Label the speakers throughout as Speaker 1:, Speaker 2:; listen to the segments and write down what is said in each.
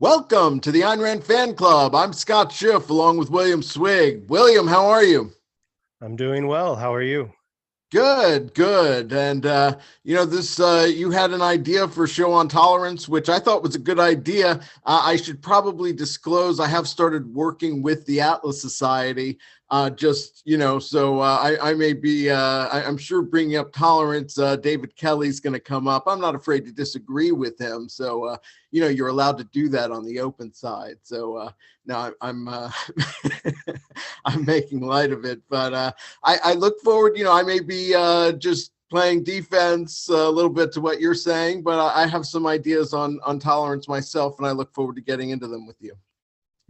Speaker 1: Welcome to the Ayn Rand Fan Club. I'm Scott Schiff along with William Swig. William, how are you?
Speaker 2: I'm doing well. How are you?
Speaker 1: Good, good. And, you had an idea for a show on tolerance, which I thought was a good idea. I should probably disclose I have started working with the Atlas Society. I may be, I'm sure bringing up tolerance. David Kelly's going to come up. I'm not afraid to disagree with him. You're allowed to do that on the open side. Now I'm I'm making light of it, but I look forward. I may be just playing defense a little bit to what you're saying, but I have some ideas on tolerance myself, and I look forward to getting into them with you.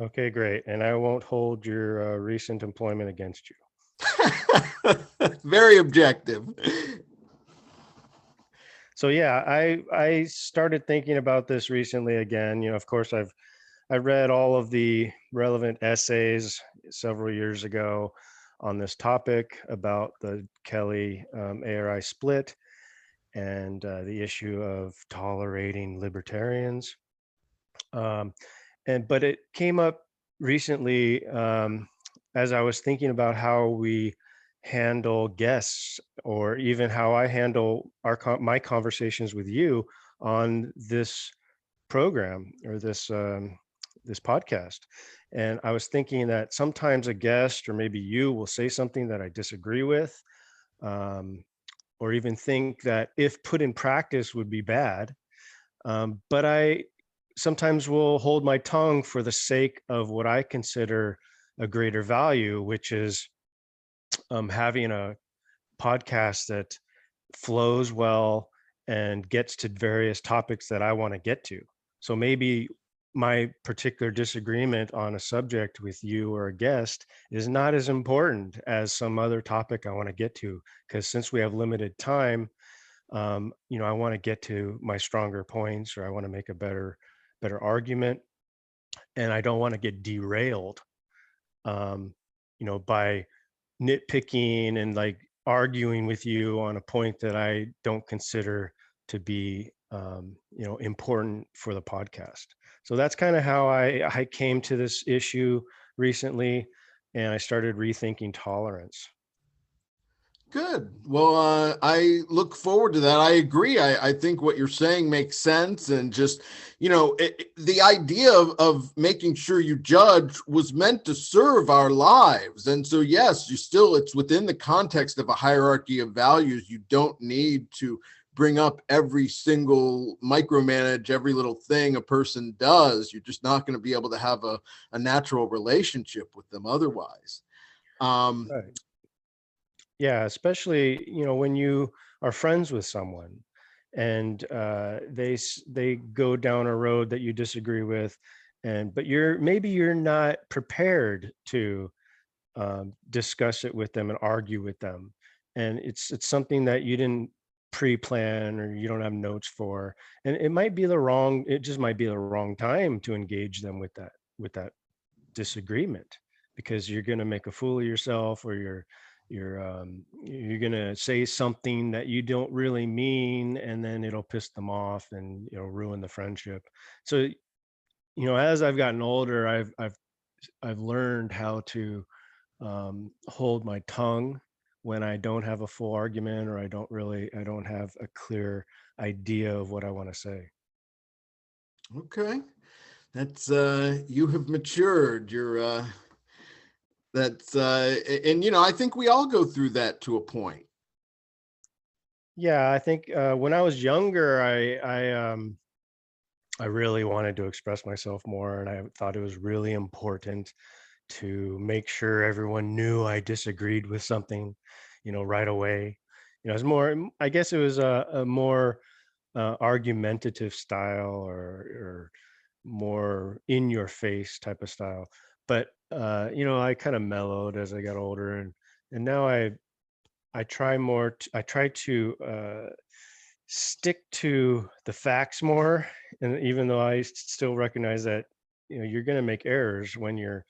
Speaker 2: Okay, great. And I won't hold your recent employment against you.
Speaker 1: Very objective.
Speaker 2: So yeah, I started thinking about this recently again. Of course, I read all of the relevant essays several years ago on this topic about the Kelly ARI split and the issue of tolerating libertarians. But it came up recently as I was thinking about how we handle guests, or even how I handle my conversations with you on this program, or this podcast. And I was thinking that sometimes a guest, or maybe you, will say something that I disagree with, or even think that if put in practice would be bad. But I sometimes will hold my tongue for the sake of what I consider a greater value, which is having a podcast that flows well and gets to various topics that I want to get to. So maybe my particular disagreement on a subject with you or a guest is not as important as some other topic I want to get to, because since we have limited time, I want to get to my stronger points, or I want to make a better argument, and I don't want to get derailed, by nitpicking and like arguing with you on a point that I don't consider to be, important for the podcast. So that's kind of how I came to this issue recently, and I started rethinking tolerance.
Speaker 1: Good. Well, I look forward to that. I agree. I think what you're saying makes sense. And just, the idea of making sure you judge was meant to serve our lives. And so, yes, it's within the context of a hierarchy of values. You don't need to bring up every single micromanage every little thing a person does. You're just not going to be able to have a natural relationship with them otherwise.
Speaker 2: Right. Yeah, especially, when you are friends with someone and they go down a road that you disagree with, but you're not prepared to discuss it with them and argue with them, and it's something that you didn't pre-plan, or you don't have notes for, and it just might be the wrong time to engage them with that disagreement, because you're going to make a fool of yourself, or you're going to say something that you don't really mean, and then it'll piss them off and ruin the friendship. So as I've gotten older, I've learned how to hold my tongue when I don't have a full argument, or I don't have a clear idea of what I want to say.
Speaker 1: Okay. That's you have matured. I think we all go through that to a point.
Speaker 2: Yeah, I think when I was younger, I really wanted to express myself more, and I thought it was really important to make sure everyone knew I disagreed with something, right away. It's more, I guess it was a more argumentative style, or more in your face type of style. But I kind of mellowed as I got older, and now I try more. I try to stick to the facts more, and even though I still recognize that you're going to make errors when you're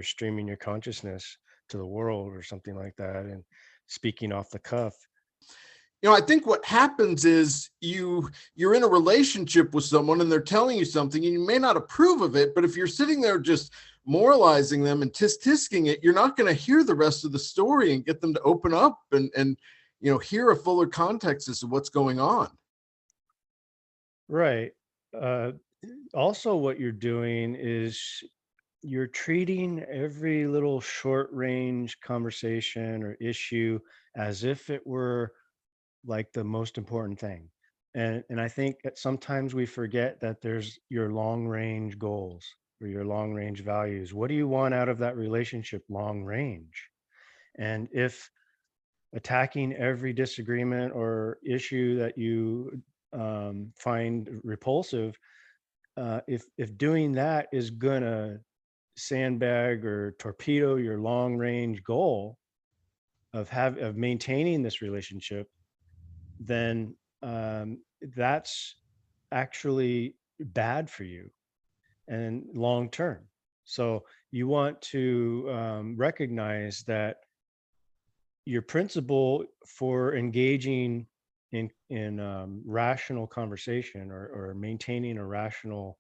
Speaker 2: streaming your consciousness to the world or something like that, and speaking off the cuff.
Speaker 1: I think what happens is you're in a relationship with someone and they're telling you something and you may not approve of it, but if you're sitting there just moralizing them and tisking it, you're not going to hear the rest of the story and get them to open up and hear a fuller context as to what's going on.
Speaker 2: Right. Uh, Also, what you're doing is you're treating every little short range conversation or issue as if it were like the most important thing. And I think that sometimes we forget that there's your long range goals or your long range values. What do you want out of that relationship long range? And if attacking every disagreement or issue that you find repulsive, if doing that is gonna sandbag or torpedo your long range goal of maintaining this relationship, then that's actually bad for you and long term. So you want to recognize that your principle for engaging in rational conversation or maintaining a rational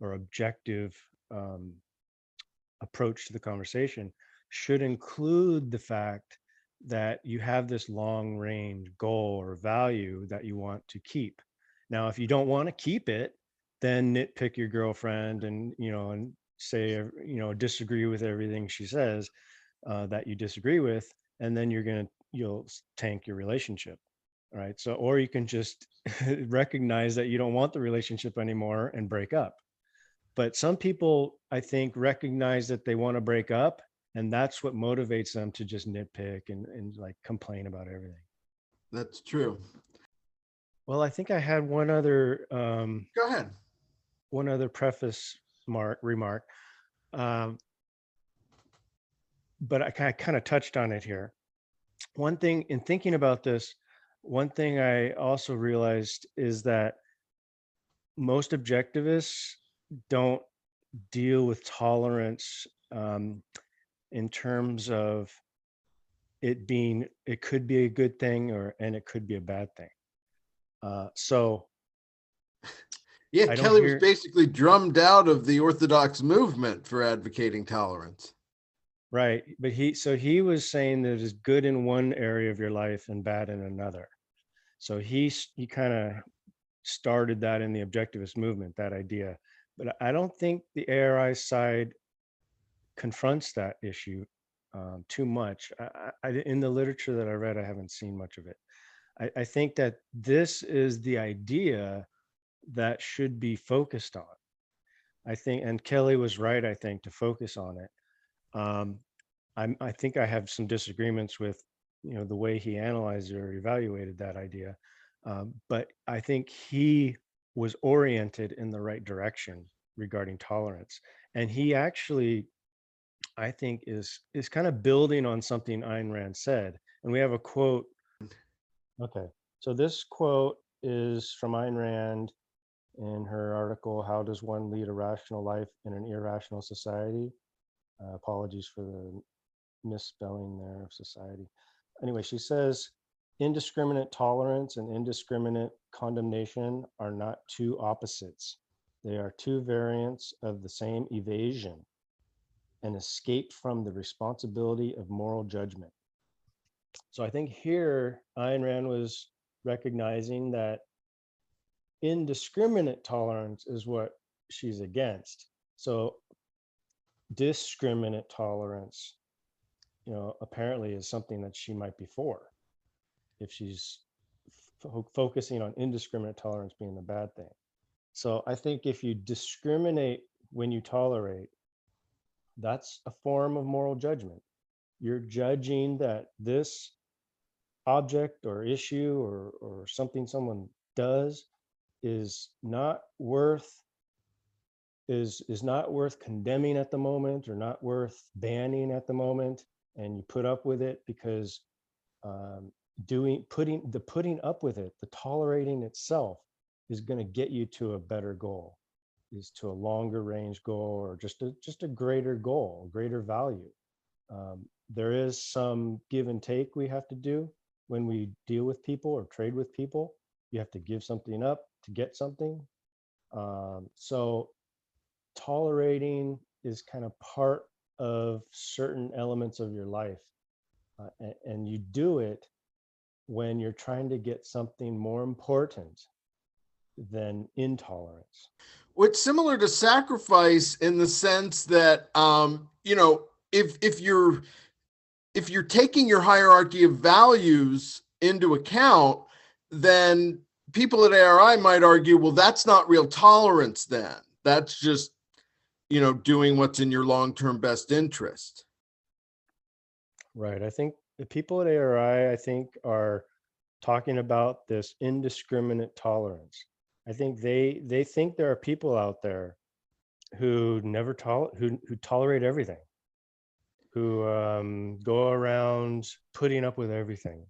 Speaker 2: or objective um, approach to the conversation should include the fact that you have this long range goal or value that you want to keep. Now, if you don't want to keep it, then nitpick your girlfriend and and say disagree with everything she says that you disagree with, and then you'll tank your relationship. Right. So, or you can just recognize that you don't want the relationship anymore and break up. But some people, I think, recognize that they want to break up, and that's what motivates them to just nitpick and like complain about everything.
Speaker 1: That's true.
Speaker 2: Well, I think I had
Speaker 1: Go ahead.
Speaker 2: one other preface remark, um, but I kind of touched on it here. One thing in thinking about this, one thing I also realized is that most objectivists don't deal with tolerance in terms of it could be a good thing and it could be a bad thing. So
Speaker 1: Yeah,
Speaker 2: I don't
Speaker 1: Kelly was
Speaker 2: hear.
Speaker 1: basically drummed out of the Orthodox movement for advocating tolerance.
Speaker 2: Right, but he was saying that it's good in one area of your life and bad in another. So he kind of started that in the objectivist movement, that idea. But I don't think the ARI side confronts that issue too much. In the literature that I read, I haven't seen much of it. I think that this is the idea that should be focused on. I think, and Kelly was right, I think, to focus on it. Um, I think I have some disagreements with, the way he analyzed or evaluated that idea. But I think he was oriented in the right direction regarding tolerance. And he actually, I think, is kind of building on something Ayn Rand said. And we have a quote. Okay. So this quote is from Ayn Rand in her article, How Does One Lead a Rational Life in an Irrational Society? Apologies for the misspelling there of society. Anyway, she says, indiscriminate tolerance and indiscriminate condemnation are not two opposites. They are two variants of the same evasion, an escape from the responsibility of moral judgment. So I think here Ayn Rand was recognizing that indiscriminate tolerance is what she's against. So discriminate tolerance, apparently is something that she might be for if she's focusing on indiscriminate tolerance being the bad thing. So I think if you discriminate when you tolerate, that's a form of moral judgment. You're judging that this object or issue or something someone does is not worth is not worth condemning at the moment or not worth banning at the moment, and you put up with it because um, putting up with it, the tolerating itself is going to get you to a better goal, is to a longer range goal or just a greater goal, greater value. There is some give and take we have to do, when we deal with people or trade with people, you have to give something up to get something. So tolerating is kind of part of certain elements of your life. And you do it when you're trying to get something more important than intolerance.
Speaker 1: Well, it's similar to sacrifice in the sense that, if you're taking your hierarchy of values into account, then people at ARI might argue, well, that's not real tolerance then. That's just, doing what's in your long-term best interest.
Speaker 2: Right. I think the people at ARI, I think, are talking about this indiscriminate tolerance. I think they think there are people out there who never who tolerate everything, who go around putting up with everything.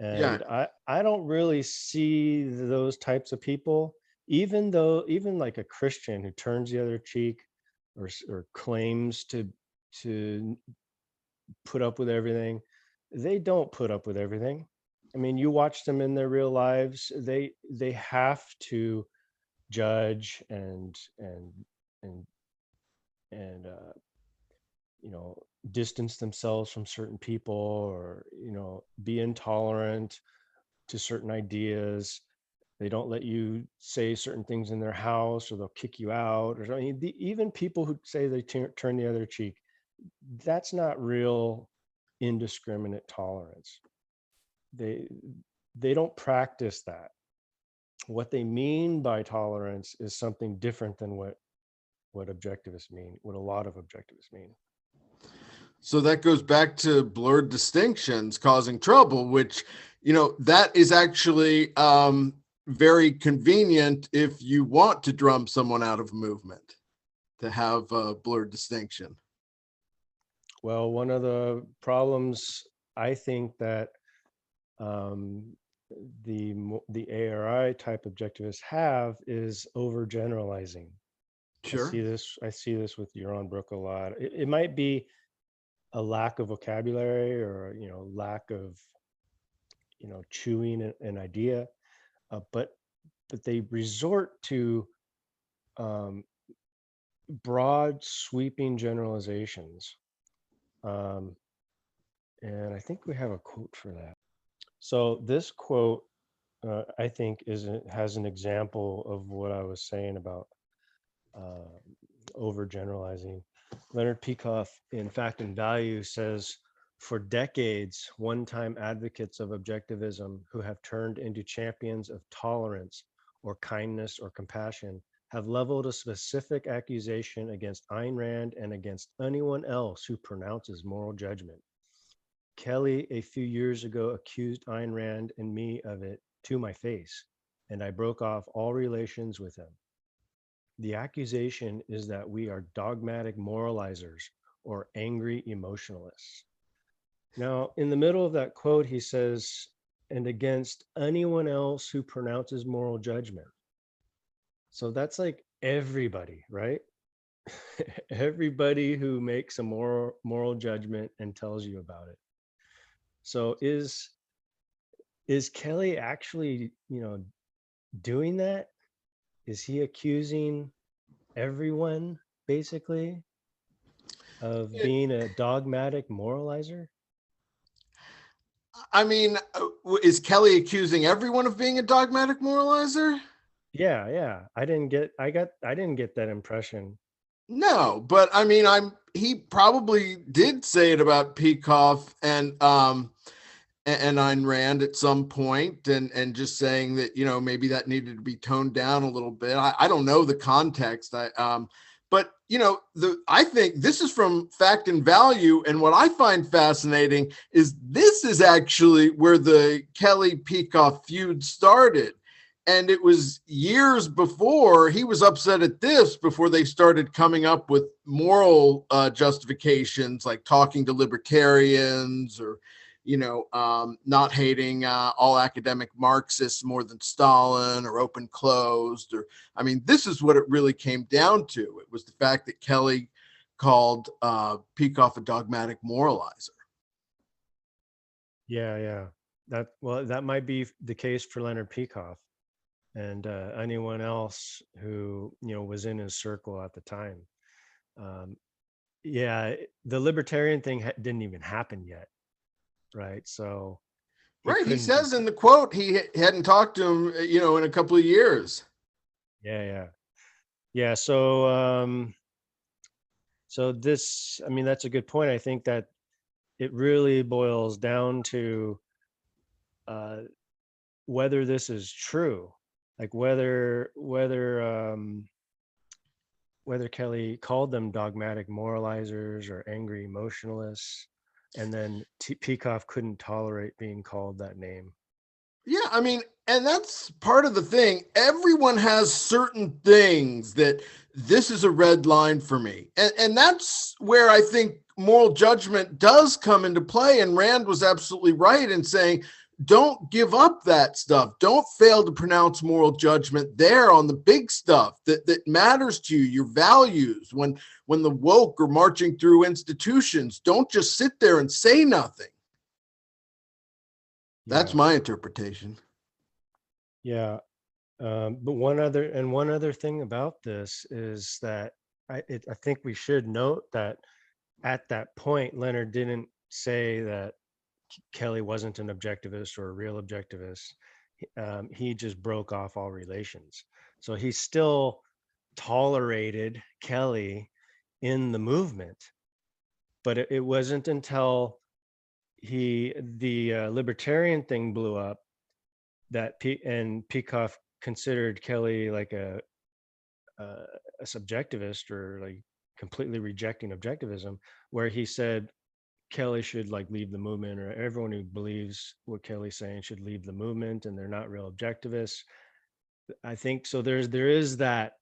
Speaker 1: Yeah.
Speaker 2: And I don't really see those types of people, even though, even like a Christian who turns the other cheek, or claims to put up with everything. They don't put up with everything. I mean, you watch them in their real lives, they have to judge and and you know, distance themselves from certain people, or be intolerant to certain ideas. They don't let you say certain things in their house, or they'll kick you out. Or I mean, even people who say they turn the other cheek, that's not real indiscriminate tolerance. They they don't practice that. What they mean by tolerance is something different than what objectivists mean, what a lot of objectivists mean.
Speaker 1: So that goes back to blurred distinctions causing trouble, which, that is actually very convenient if you want to drum someone out of movement, to have a blurred distinction.
Speaker 2: Well, one of the problems I think that um, the ARI type objectivists have is overgeneralizing.
Speaker 1: Sure.
Speaker 2: I see this with Yaron Brook a lot. It might be a lack of vocabulary, or lack of chewing an idea, but they resort to um, broad sweeping generalizations. um, and I think we have a quote for that. So this quote, I think, has an example of what I was saying about uh, overgeneralizing. Leonard Peikoff in Fact and Value says, for decades, one-time advocates of objectivism who have turned into champions of tolerance or kindness or compassion have leveled a specific accusation against Ayn Rand and against anyone else who pronounces moral judgment. Kelly, a few years ago, accused Ayn Rand and me of it to my face, and I broke off all relations with him. The accusation is that we are dogmatic moralizers or angry emotionalists. Now, in the middle of that quote, he says, and against anyone else who pronounces moral judgment. So that's like everybody, right? Everybody who makes a moral judgment and tells you about it. So is Kelly actually, doing that? Is he accusing everyone basically of being a dogmatic moralizer?
Speaker 1: I mean, is Kelly accusing everyone of being a dogmatic moralizer?
Speaker 2: Yeah. I didn't get that impression.
Speaker 1: No, but I mean, he probably did say it about Peikoff and Ayn Rand at some point, and just saying that, maybe that needed to be toned down a little bit. I don't know the context. But I think this is from Fact and Value, and what I find fascinating is this is actually where the Kelly Peikoff feud started. And it was years before he was upset at this, before they started coming up with moral justifications, like talking to libertarians, or not hating all academic Marxists more than Stalin, or open closed, or I mean, this is what it really came down to. It was the fact that Kelly called Peikoff a dogmatic moralizer.
Speaker 2: Yeah. that might be the case for Leonard Peikoff and anyone else who was in his circle at the time. Um, yeah, the libertarian thing didn't even happen yet, right? So he
Speaker 1: Right. He
Speaker 2: couldn't.
Speaker 1: says in the quote he hadn't talked to him, in a couple of years.
Speaker 2: Yeah. Yeah. So this, I mean, that's a good point. I think that it really boils down to uh, whether this is true, like whether Kelly called them dogmatic moralizers or angry emotionalists, and then Peikoff couldn't tolerate being called that name.
Speaker 1: Yeah, I mean, and that's part of the thing. Everyone has certain things that this is a red line for me. And that's where I think moral judgment does come into play. And Rand was absolutely right in saying, don't give up that stuff. Don't fail to pronounce moral judgment there on the big stuff that matters to you, your values. When the woke are marching through institutions, don't just sit there and say nothing. That's
Speaker 2: Yeah.
Speaker 1: my interpretation.
Speaker 2: Yeah. But one other thing about this is that I think we should note that at that point, Leonard didn't say that Kelly wasn't an objectivist or a real objectivist. He just broke off all relations. So he still tolerated Kelly in the movement, but it wasn't until the libertarian thing blew up that Peikoff considered Kelly like a subjectivist or like completely rejecting objectivism, where he said Kelly should like leave the movement, or everyone who believes what Kelly's saying should leave the movement, and they're not real objectivists. I think so. There is that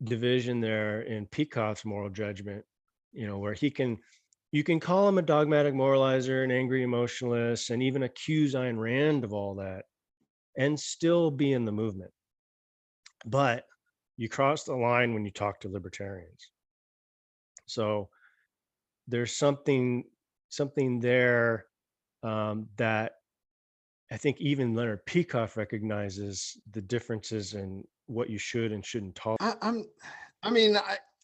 Speaker 2: division there in Peikoff's moral judgment, where you can call him a dogmatic moralizer, an angry emotionalist, and even accuse Ayn Rand of all that, and still be in the movement. But you cross the line when you talk to libertarians. So there's something there that I think even Leonard Peikoff recognizes the differences in what you should and shouldn't tolerate.
Speaker 1: I mean,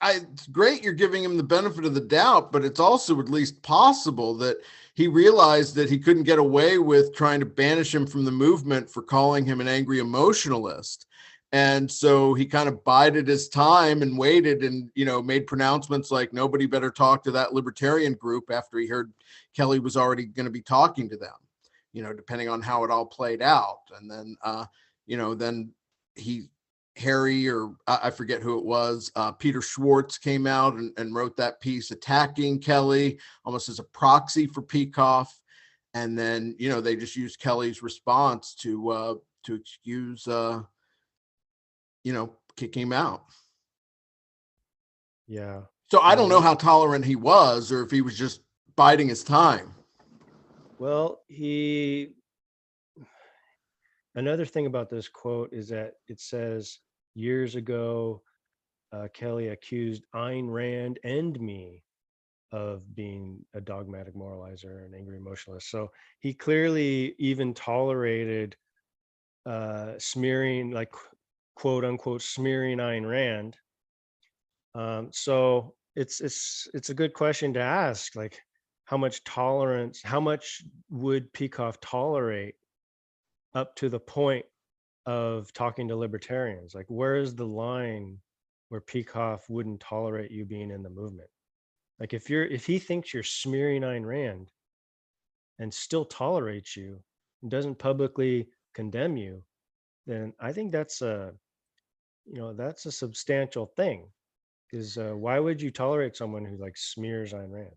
Speaker 1: it's great you're giving him the benefit of the doubt, but it's also at least possible that he realized that he couldn't get away with trying to banish him from the movement for calling him an angry emotionalist. And so he kind of bided his time and waited and, made pronouncements like nobody better talk to that libertarian group after he heard Kelly was already going to be talking to them, depending on how it all played out. And then, then Harry, or I forget who it was, Peter Schwartz came out and wrote that piece attacking Kelly almost as a proxy for Peikoff. And then, they just used Kelly's response to excuse, kicking him out.
Speaker 2: Yeah.
Speaker 1: So I don't know how tolerant he was, or if he was just biding his time.
Speaker 2: Well, another thing about this quote is that it says years ago, Kelly accused Ayn Rand and me of being a dogmatic moralizer and angry emotionalist. So he clearly even tolerated smearing, like quote unquote, smearing Ayn Rand. So it's a good question to ask, like how much would Peikoff tolerate up to the point of talking to libertarians? Like, where is the line where Peikoff wouldn't tolerate you being in the movement? Like, if he thinks you're smearing Ayn Rand and still tolerates you and doesn't publicly condemn you, then I think that's a substantial thing. Because why would you tolerate someone who like smears Ayn Rand?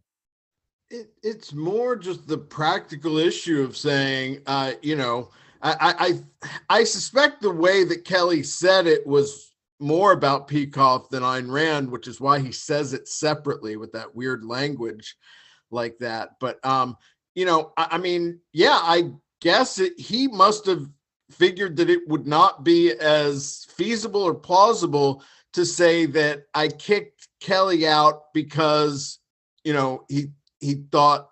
Speaker 1: It's more just the practical issue of saying, I suspect the way that Kelly said it was more about Peikoff than Ayn Rand, which is why he says it separately with that weird language like that. But I mean, yeah, I guess he must have figured that it would not be as feasible or plausible to say that I kicked Kelly out because he thought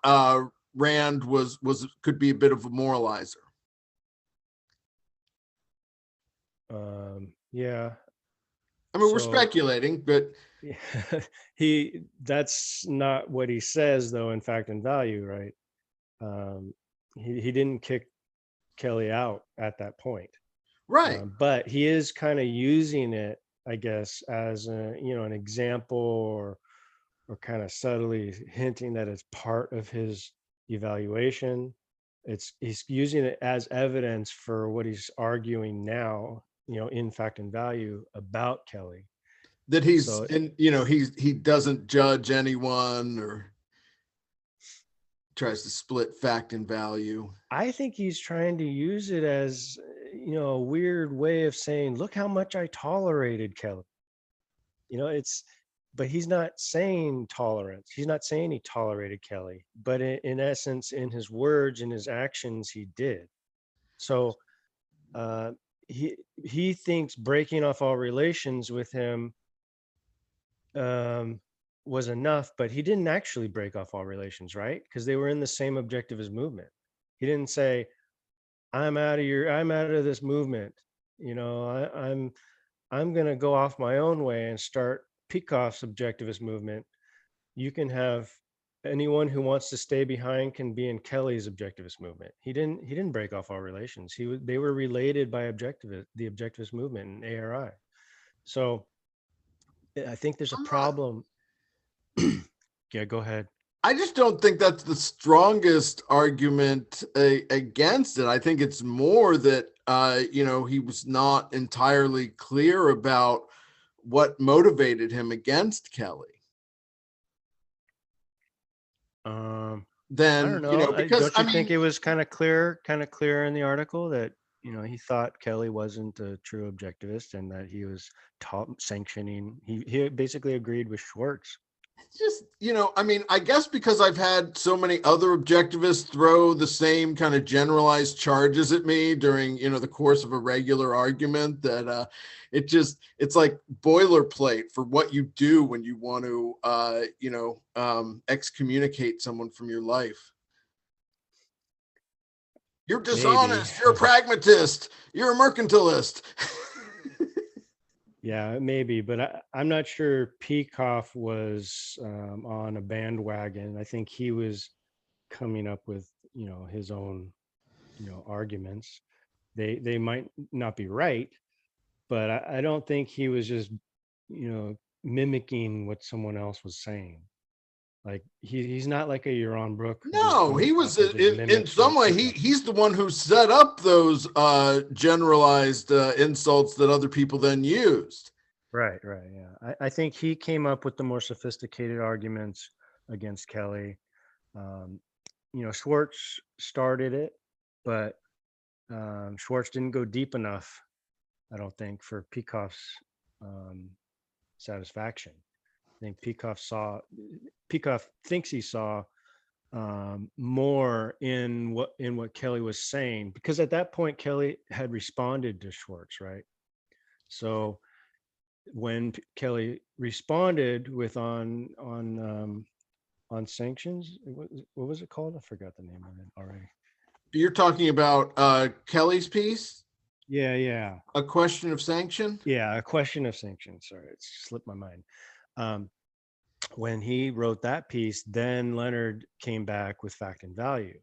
Speaker 1: Rand was could be a bit of a moralizer.
Speaker 2: Yeah.
Speaker 1: I mean, we're
Speaker 2: So
Speaker 1: speculating, but
Speaker 2: that's not what he says though, in fact and value, right? Um, he didn't kick Kelly out at that point.
Speaker 1: right.
Speaker 2: But he is kind of using it, I guess, as an example, or kind of subtly hinting that it's part of his evaluation. He's using it as evidence for what he's arguing now, in fact and value about Kelly.
Speaker 1: That he's
Speaker 2: So
Speaker 1: and he doesn't judge anyone or tries to split fact and value.
Speaker 2: I think he's trying to use it as, a weird way of saying, look how much I tolerated Kelly. It's, but he's not saying tolerance. He's not saying he tolerated Kelly, but in essence, in his words, in his actions, he did. So uh, he thinks breaking off all relations with him um, was enough, but he didn't actually break off all relations, right? Because they were in the same objectivist movement. He didn't say, I'm out of this movement. I'm going to go off my own way and start Peikoff's objectivist movement. You can have anyone who wants to stay behind can be in Kelly's objectivist movement. He didn't break off all relations. They were related by the objectivist movement and ARI. So I think there's a
Speaker 1: I'm not
Speaker 2: problem. Yeah, go ahead.
Speaker 1: I just don't think that's the strongest argument against it. I think it's more that he was not entirely clear about what motivated him against Kelly.
Speaker 2: I
Speaker 1: Then
Speaker 2: don't know.
Speaker 1: because
Speaker 2: Don't you think it was kind of clear in the article that he thought Kelly wasn't a true objectivist and that he was sanctioning? He basically agreed with Schwartz.
Speaker 1: just I guess because I've had so many other objectivists throw the same kind of generalized charges at me during the course of a regular argument that it's like boilerplate for what you do when you want to excommunicate someone from your life. You're
Speaker 2: Maybe.
Speaker 1: dishonest, you're a pragmatist, you're a mercantilist.
Speaker 2: Yeah, maybe, but I'm not sure Peikoff was on a bandwagon. I think he was coming up with his own arguments. They might not be right, but I don't think he was just mimicking what someone else was saying. Like he's not like a Yaron Brook who just
Speaker 1: No,
Speaker 2: goes
Speaker 1: he
Speaker 2: off
Speaker 1: was
Speaker 2: and just
Speaker 1: in
Speaker 2: mimics what
Speaker 1: some way he's the one who set up those generalized insults that other people then used.
Speaker 2: Right, yeah. I think he came up with the more sophisticated arguments against Kelly. Um, Schwartz started it, but Schwartz didn't go deep enough, I don't think, for Peikoff's satisfaction. I think Peikoff thinks he saw more in what Kelly was saying, because at that point Kelly had responded to Schwartz, right? So when Kelly responded with on sanctions, what was it called? I forgot the name of it already.
Speaker 1: You're talking about Kelly's piece?
Speaker 2: Yeah.
Speaker 1: A question of sanction?
Speaker 2: Yeah, a question of sanctions. Sorry, it slipped my mind. When he wrote that piece, then Leonard came back with fact and value.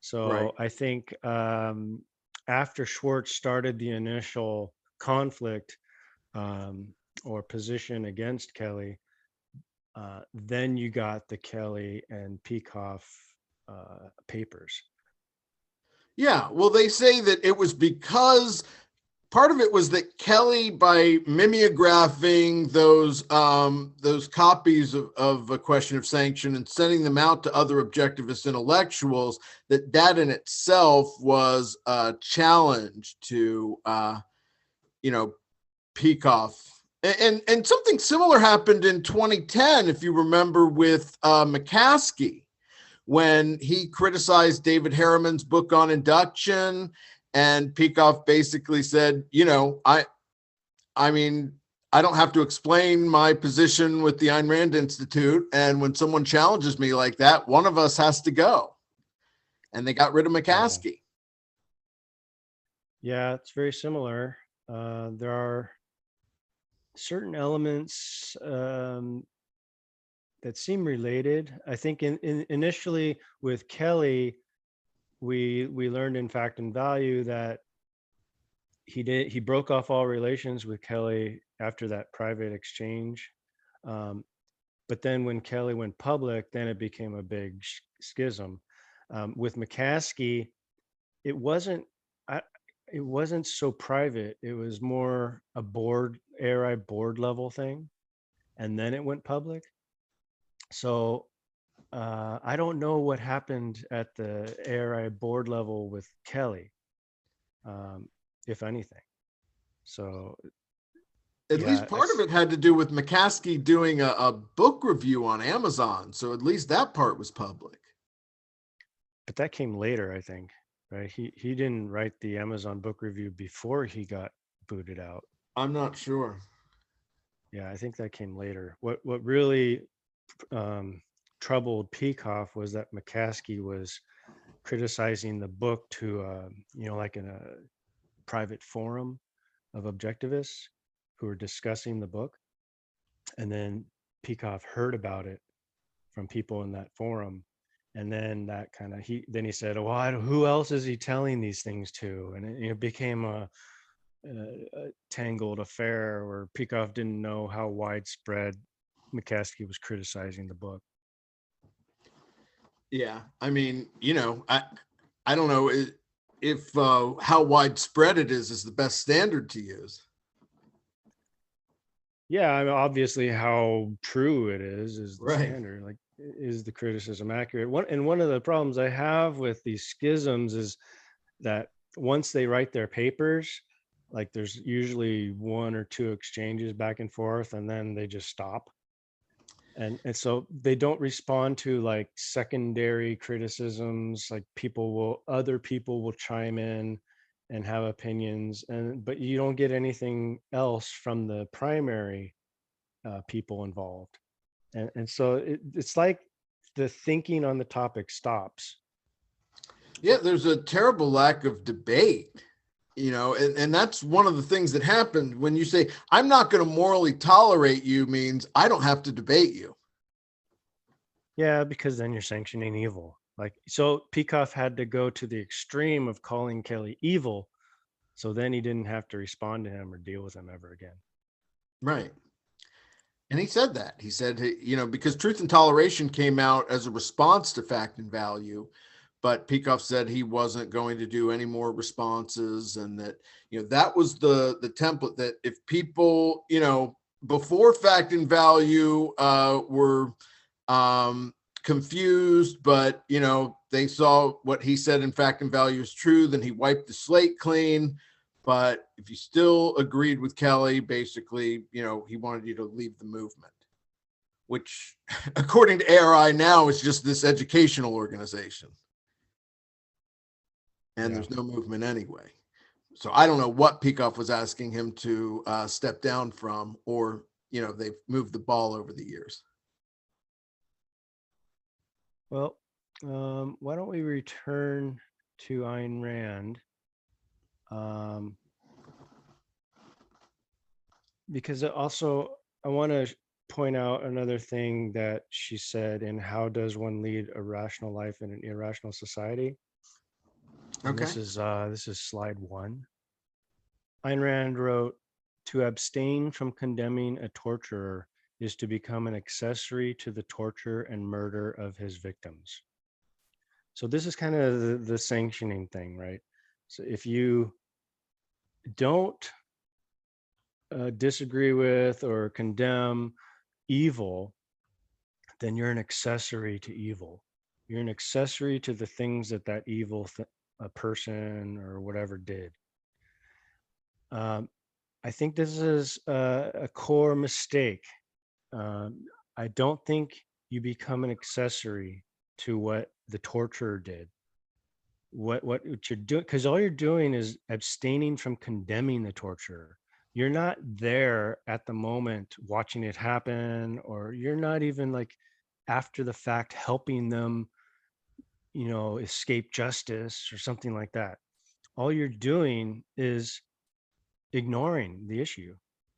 Speaker 2: So
Speaker 1: Right.
Speaker 2: I think after Schwartz started the initial conflict or position against Kelly, then you got the Kelly and Peikoff papers.
Speaker 1: Yeah, well, they say that it was because part of it was that Kelly, by mimeographing those copies of A Question of Sanction and sending them out to other objectivist intellectuals, that in itself was a challenge to Peikoff. And something similar happened in 2010, if you remember, with McCaskey, when he criticized David Harriman's book on induction, and Peikoff basically said, I mean, I don't have to explain my position with the Ayn Rand Institute, and when someone challenges me like that, one of us has to go. And they got rid of McCaskey.
Speaker 2: Yeah, it's very similar. there are certain elements that seem related. I think in initially with Kelly, we learned in Fact and Value that he broke off all relations with Kelly after that private exchange. Um, but then when Kelly went public, then it became a big schism. With McCaskey, it wasn't I, it wasn't so private. It was more a board ARI board level thing, and then it went public. So I don't know what happened at the ARI board level with Kelly, if anything. So
Speaker 1: At
Speaker 2: yeah,
Speaker 1: least part of it had to do with McCaskey doing a book review on Amazon. So at least that part was public.
Speaker 2: but that came later, I think. Right? He didn't write the Amazon book review before he got booted out.
Speaker 1: I'm not sure.
Speaker 2: Yeah, I think that came later. What really um, troubled Peikoff was that McCaskey was criticizing the book to like in a private forum of objectivists who were discussing the book, and then Peikoff heard about it from people in that forum, and then that kind of he said, "Oh, well, who else is he telling these things to?" And it became a tangled affair where Peikoff didn't know how widespread McCaskey was criticizing the book.
Speaker 1: Yeah, I mean, I don't know if how widespread it is the best standard to use.
Speaker 2: Yeah, I mean, obviously, how true it is the
Speaker 1: Right.
Speaker 2: standard. Like, is the criticism accurate? One of the problems I have with these schisms is that once they write their papers, like there's usually one or two exchanges back and forth, and then they just stop. And so they don't respond to like secondary criticisms. Like other people will chime in and have opinions, but you don't get anything else from the primary people involved. And so it's like the thinking on the topic stops.
Speaker 1: Yeah, there's a terrible lack of debate, and that's one of the things that happened when you say, I'm not going to morally tolerate you, means I don't have to debate you.
Speaker 2: Yeah, because then you're sanctioning evil. Like, so Peikoff had to go to the extreme of calling Kelly evil, so then he didn't have to respond to him or deal with him ever again.
Speaker 1: Right. And he said that. He said, because Truth and Toleration came out as a response to Fact and Value, but Peikoff said he wasn't going to do any more responses, and that that was the template, that if people before Fact and Value were confused, but they saw what he said in Fact and Value is true, then he wiped the slate clean. But if you still agreed with Kelly, basically, he wanted you to leave the movement, which, according to ARI now, is just this educational organization. And there's no movement anyway. So I don't know what Peikoff was asking him to step down from, or, they've moved the ball over the years.
Speaker 2: Well, why don't we return to Ayn Rand? Because also I want to point out another thing that she said in How Does One Lead a Rational Life in an Irrational Society? And
Speaker 1: Okay.
Speaker 2: this is slide 1. Ayn Rand wrote, "To abstain from condemning a torturer is to become an accessory to the torture and murder of his victims." So this is kind of the sanctioning thing, right? So if you don't disagree with or condemn evil, then you're an accessory to evil. You're an accessory to the things that evil a person or whatever did. I think this is a core mistake. I don't think you become an accessory to what the torturer did. What you're doing, because all you're doing is abstaining from condemning the torturer. You're not there at the moment watching it happen, or you're not even like after the fact helping them, escape justice or something like that. All you're doing is ignoring the issue.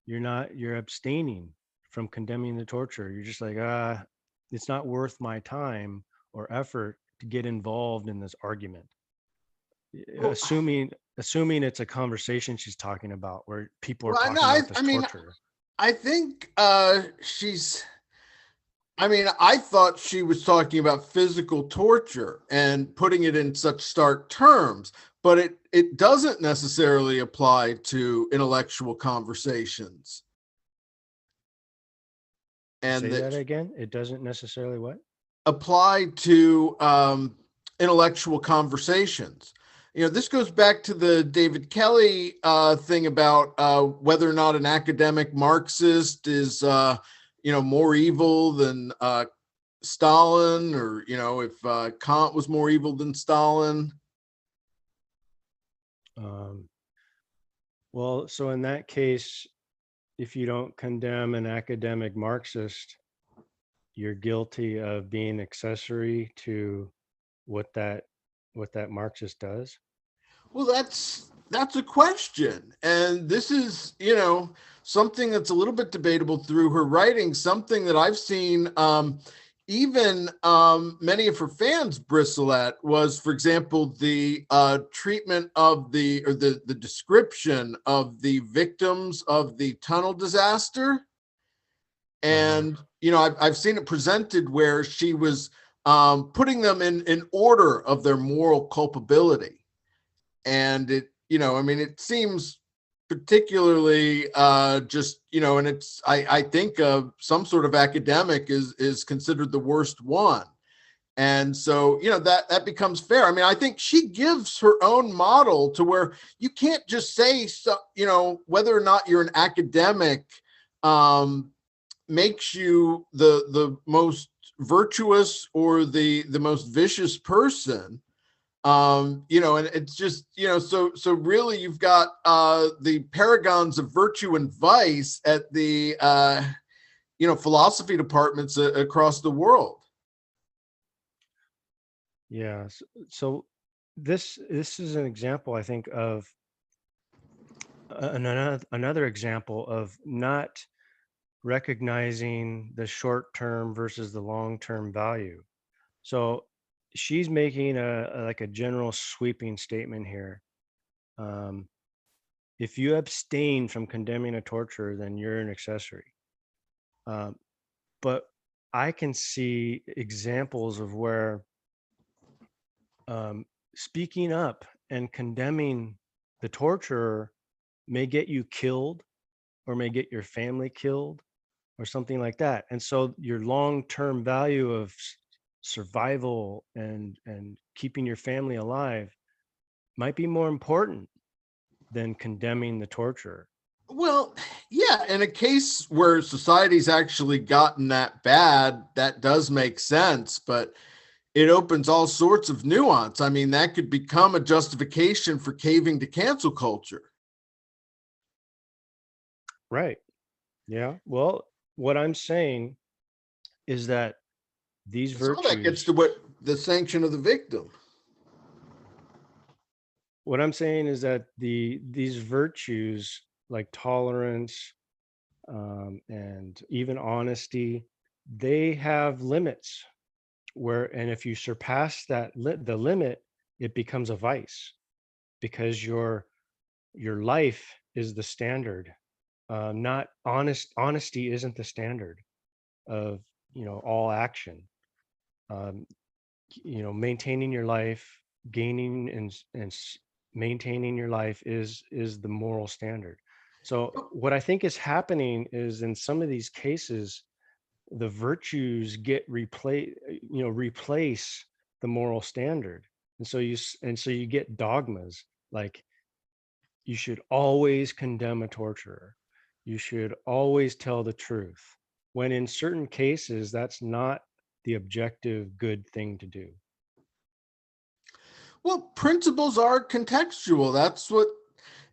Speaker 2: You're abstaining from condemning the torture. You're just like, it's not worth my time or effort to get involved in this argument.
Speaker 1: Well,
Speaker 2: Assuming it's a conversation she's talking about where people are
Speaker 1: well, no,
Speaker 2: talking about this
Speaker 1: I mean,
Speaker 2: torture.
Speaker 1: I think I thought she was talking about physical torture and putting it in such stark terms, but it doesn't necessarily apply to intellectual conversations. And
Speaker 2: Say that
Speaker 1: that
Speaker 2: again. It doesn't necessarily what?
Speaker 1: apply to intellectual conversations. This goes back to the David Kelly thing about whether or not an academic Marxist is, more evil than Stalin, or if Kant was more evil than Stalin.
Speaker 2: Well, so in that case, if you don't condemn an academic Marxist, you're guilty of being accessory to what that Marxist does.
Speaker 1: Well, that's a question, and this is something that's a little bit debatable through her writing. Something that I've seen even many of her fans bristle at was, for example, the treatment of the description of the victims of the tunnel disaster. And I've seen it presented where she was putting them in order of their moral culpability, and it seems particularly and it's I think some sort of academic is considered the worst one. And so that becomes fair. I mean, I think she gives her own model to where you can't just say whether or not you're an academic makes you the most virtuous or the most vicious person. And it's just so really you've got the paragons of virtue and vice at the philosophy departments across the world.
Speaker 2: Yeah. So this is an example, I think, of another example of not recognizing the short term versus the long term value. So she's making a general sweeping statement here. If you abstain from condemning a torture, then you're an accessory. But I can see examples of where speaking up and condemning the torturer may get you killed or may get your family killed or something like that. And so your long-term value of survival and keeping your family alive might be more important than condemning the torturer.
Speaker 1: Well, yeah, in a case where society's actually gotten that bad, that does make sense, but it opens all sorts of nuance. I mean, that could become a justification for caving to cancel culture.
Speaker 2: Right. Yeah. Well, what I'm saying is that these
Speaker 1: Some of that gets
Speaker 2: virtues,
Speaker 1: to what the sanction of the victim.
Speaker 2: what I'm saying is that these virtues like tolerance and even honesty, they have limits and if you surpass the limit, it becomes a vice because your life is the standard. Not honesty isn't the standard of all action. Um, Maintaining your life, gaining and maintaining your life is the moral standard. So what I think is happening is in some of these cases, the virtues get replace the moral standard, and so you get dogmas like you should always condemn a torturer, you should always tell the truth, when in certain cases that's not the objective good thing to do.
Speaker 1: Well, principles are contextual. That's what,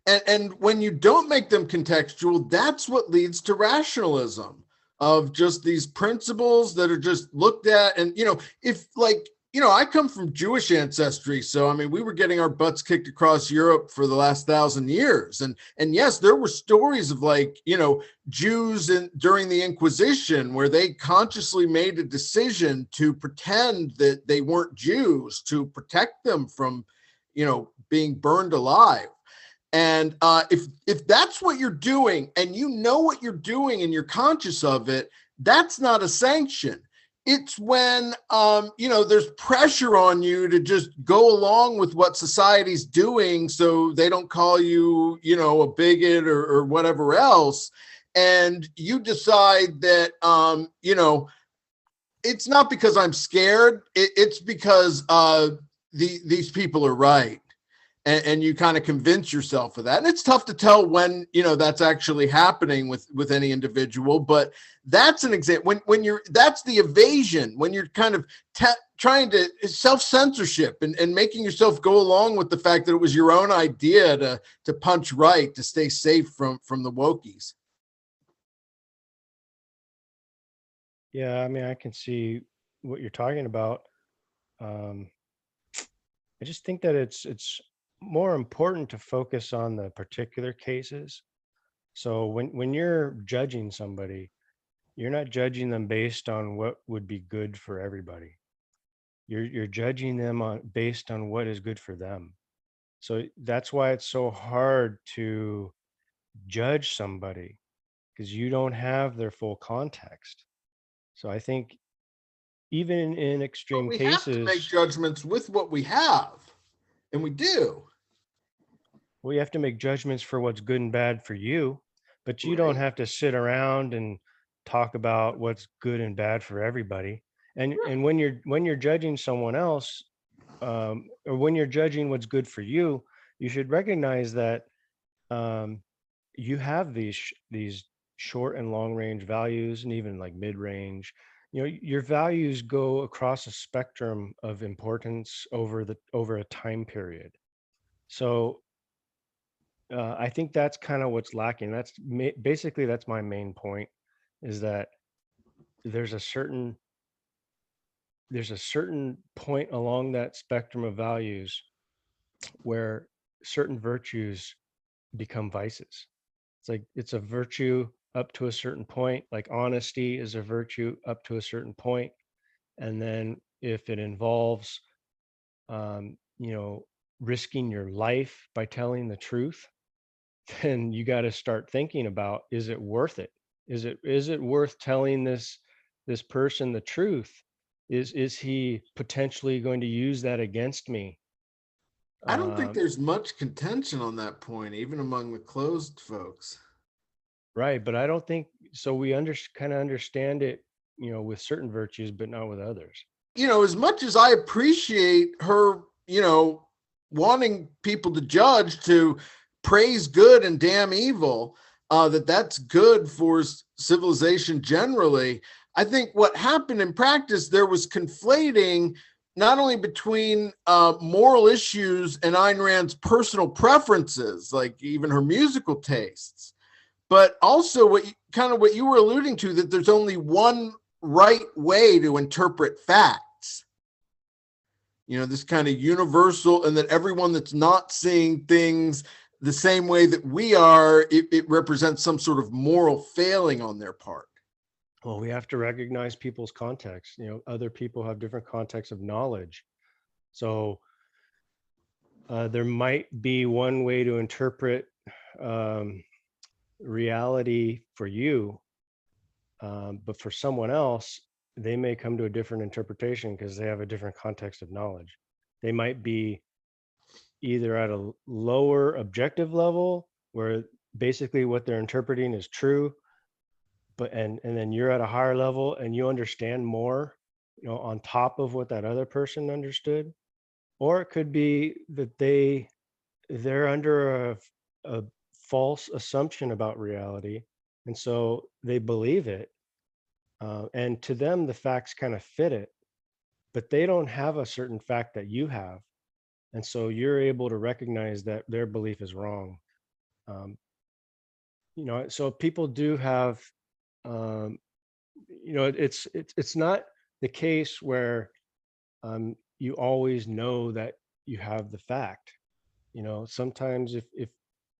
Speaker 1: and when you don't make them contextual, that's what leads to rationalism of just these principles that are just looked at. And, if like I come from Jewish ancestry, so I mean, we were getting our butts kicked across Europe for the last 1,000 years, and yes, there were stories of like, Jews during the Inquisition where they consciously made a decision to pretend that they weren't Jews to protect them from, being burned alive. And if that's what you're doing, and you know what you're doing, and you're conscious of it, that's not a sanction. It's when there's pressure on you to just go along with what society's doing, so they don't call you, a bigot or whatever else, and you decide that it's not because I'm scared. It's because these people are right. And you kind of convince yourself of that. And it's tough to tell when, that's actually happening with any individual, but that's an example when that's the evasion, when you're kind of trying to self-censorship and making yourself go along with the fact that it was your own idea to punch right, to stay safe from the wokies.
Speaker 2: Yeah, I mean, I can see what you're talking about. Um, I just think that it's more important to focus on the particular cases. So when you're judging somebody, you're not judging them based on what would be good for everybody. You're judging them on based on what is good for them. So that's why it's so hard to judge somebody, because you don't have their full context. So I think even in
Speaker 1: But
Speaker 2: extreme
Speaker 1: we have to make
Speaker 2: cases,
Speaker 1: judgments with what we have, and we do.
Speaker 2: we have to make judgments for what's good and bad for you, but you don't
Speaker 1: Right.
Speaker 2: have to sit around and talk about what's good and bad for everybody. And when you're judging someone else, or when you're judging what's good for you, you should recognize that um, you have these short and long range values, and even like mid range. Your values go across a spectrum of importance over a time period. So I think that's kind of what's lacking. Basically that's my main point, is that there's a certain there's a certain point along that spectrum of values where certain virtues become vices. It's like it's a virtue up to a certain point, like honesty is a virtue up to a certain point, and then if it involves um, you know risking your life by telling the truth, then you got to start thinking about, is it worth it? Is it worth telling this person the truth? Is he potentially going to use that against me?
Speaker 1: I don't think
Speaker 2: um,
Speaker 1: there's much contention on that point, even among the closed folks.
Speaker 2: right, but I don't think so. We kind of understand it, with certain virtues but not with others.
Speaker 1: As much as I appreciate her, wanting people to judge, to praise good and damn evil, that's good for civilization generally. I think what happened in practice, there was conflating not only between moral issues and Ayn Rand's personal preferences, like even her musical tastes, but also what you were alluding to, that there's only one right way to interpret facts. This kind of universal, and that everyone that's not seeing things the same way that we are, it represents some sort of moral failing on their part.
Speaker 2: Well, we have to recognize people's context. Other people have different contexts of knowledge. So there might be one way to interpret um, reality for you, but for someone else, they may come to a different interpretation because they have a different context of knowledge. They might be either at a lower objective level where basically what they're interpreting is true, but and then you're at a higher level and you understand more, on top of what that other person understood. Or it could be that they're under a false assumption about reality, and so they believe it, and to them the facts kind of fit it, but they don't have a certain fact that you have, and so you're able to recognize that their belief is wrong. um, so people do have, um, it's not the case where you always know that you have the fact. Sometimes if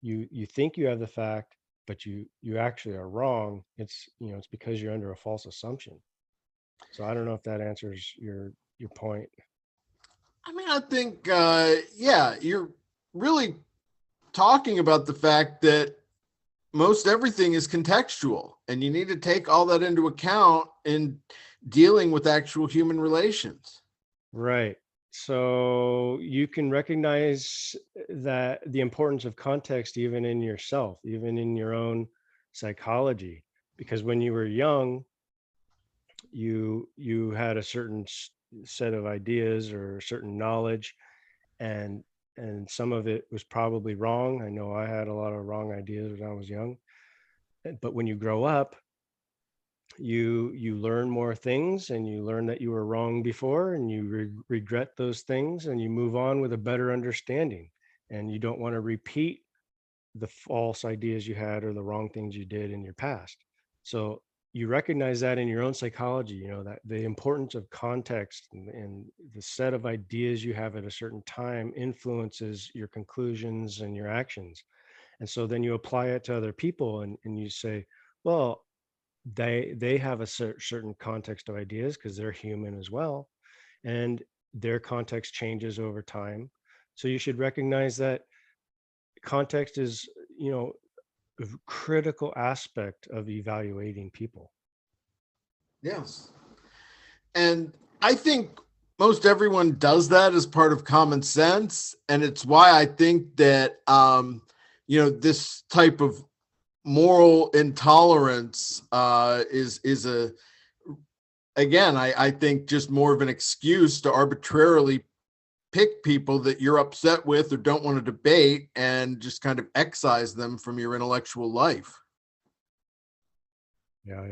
Speaker 2: you think you have the fact, but you actually are wrong, it's because you're under a false assumption. So I don't know if that answers your point.
Speaker 1: I mean, I think, yeah, you're really talking about the fact that most everything is contextual, and you need to take all that into account in dealing with actual human relations.
Speaker 2: Right. So you can recognize that the importance of context even in yourself, even in your own psychology, because when you were young, you had a certain set of ideas or certain knowledge, and some of it was probably wrong. I know I had a lot of wrong ideas when I was young. But when you grow up, you learn more things, and you learn that you were wrong before, and you regret those things, and you move on with a better understanding, and you don't want to repeat the false ideas you had or the wrong things you did in your past. So you recognize that in your own psychology, that the importance of context, and the set of ideas you have at a certain time influences your conclusions and your actions. And so then you apply it to other people, and you say, well, they have a certain context of ideas because they're human as well, and their context changes over time. So you should recognize that context is, a critical aspect of evaluating people.
Speaker 1: Yes. And I think most everyone does that as part of common sense. And it's why I think that, this type of moral intolerance is a, again, I think just more of an excuse to arbitrarily pick people that you're upset with or don't want to debate and just kind of excise them from your intellectual life.
Speaker 2: Yeah,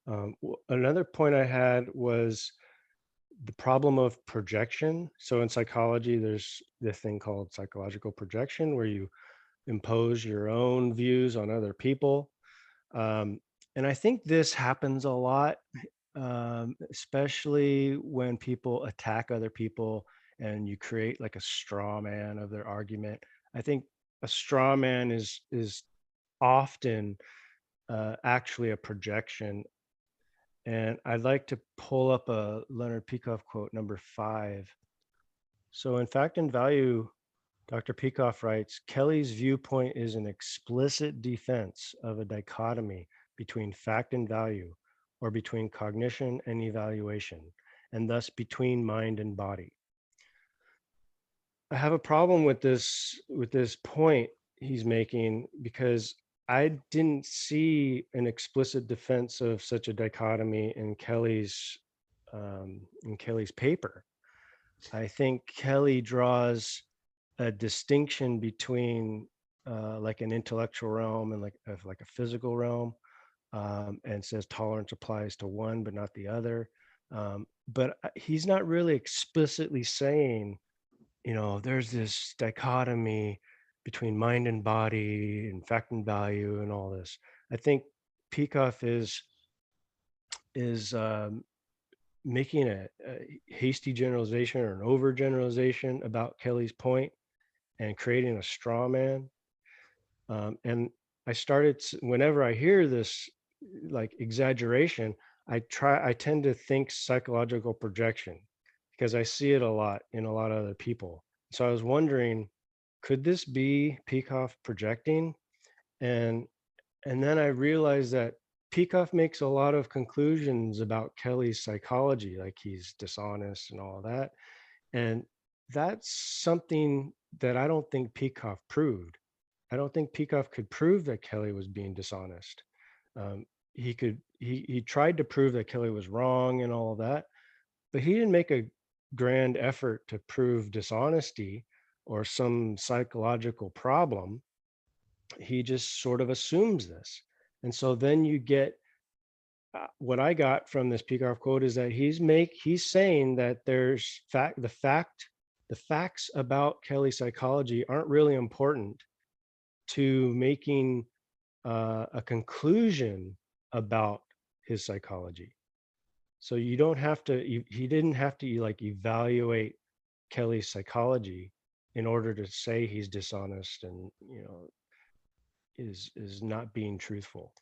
Speaker 2: yeah. Another point I had was the problem of projection. So in psychology, there's this thing called psychological projection, where you impose your own views on other people. Um, and I think this happens a lot, especially when people attack other people and you create like a straw man of their argument. I think a straw man is often actually a projection. And I'd like to pull up a Leonard Peikoff quote, number 5. So, in Fact and Value, Dr. Peikoff writes, Kelly's viewpoint is an explicit defense of a dichotomy between fact and value, or between cognition and evaluation, and thus between mind and body. I have a problem with this point he's making, because I didn't see an explicit defense of such a dichotomy in Kelly's paper. I think Kelly draws a distinction between like an intellectual realm and like a physical realm, and says tolerance applies to one but not the other. But he's not really explicitly saying, there's this dichotomy between mind and body and fact and value and all this. I think Peikoff is making a hasty generalization or an overgeneralization about Kelly's point, and creating a straw man. And whenever I hear this like exaggeration, I tend to think psychological projection, because I see it a lot in a lot of other people. So I was wondering, could this be Peikoff projecting? And then I realized that Peikoff makes a lot of conclusions about Kelly's psychology, like he's dishonest and all of that. And that's something that I don't think Peikoff proved. I don't think Peikoff could prove that Kelly was being dishonest. He tried to prove that Kelly was wrong and all of that, but he didn't make a grand effort to prove dishonesty or some psychological problem. He just sort of assumes this. And so then you get what I got from this Peikoff quote is that he's saying that the facts about Kelly's psychology aren't really important to making a conclusion about his psychology. So you don't have to, he didn't have to like evaluate Kelly's psychology in order to say he's dishonest and, is not being truthful.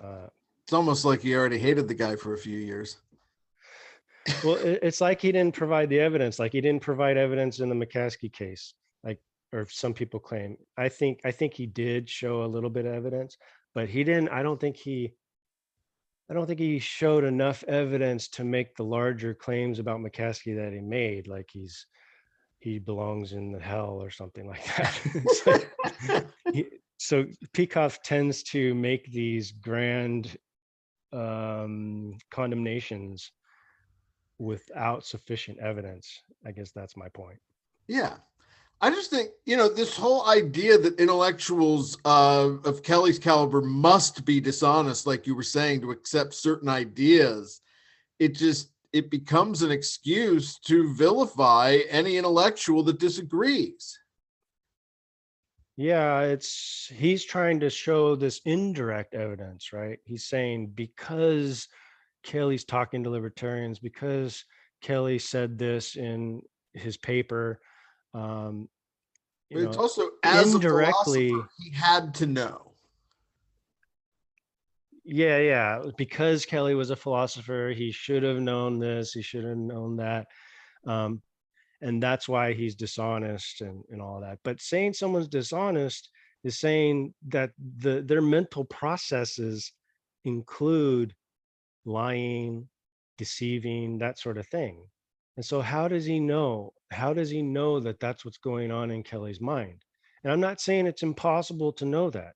Speaker 2: Uh,
Speaker 1: It's almost like he already hated the guy for a few years.
Speaker 2: well, it's like he didn't provide the evidence, like he didn't provide evidence in the McCaskey case, like, or some people claim. I think he did show a little bit of evidence, but he didn't, I don't think he showed enough evidence to make the larger claims about McCaskey that he made, like he belongs in the hell or something like that. It's like, he, so Peikoff tends to make these grand condemnations without sufficient evidence. I guess that's my point.
Speaker 1: Yeah. I just think, this whole idea that intellectuals of Kelly's caliber must be dishonest, like you were saying, to accept certain ideas, it becomes an excuse to vilify any intellectual that disagrees.
Speaker 2: Yeah, he's trying to show this indirect evidence, right? He's saying because Kelly's talking to libertarians, because Kelly said this in his paper, um,
Speaker 1: But it's also, as a philosopher,
Speaker 2: indirectly.
Speaker 1: he had to know.
Speaker 2: Yeah, because Kelly was a philosopher, he should have known this, he should have known that. Um, and that's why he's dishonest and all that. But saying someone's dishonest is saying that their mental processes include lying, deceiving, that sort of thing. And so how does he know? How does he know that that's what's going on in Kelly's mind? And I'm not saying it's impossible to know that,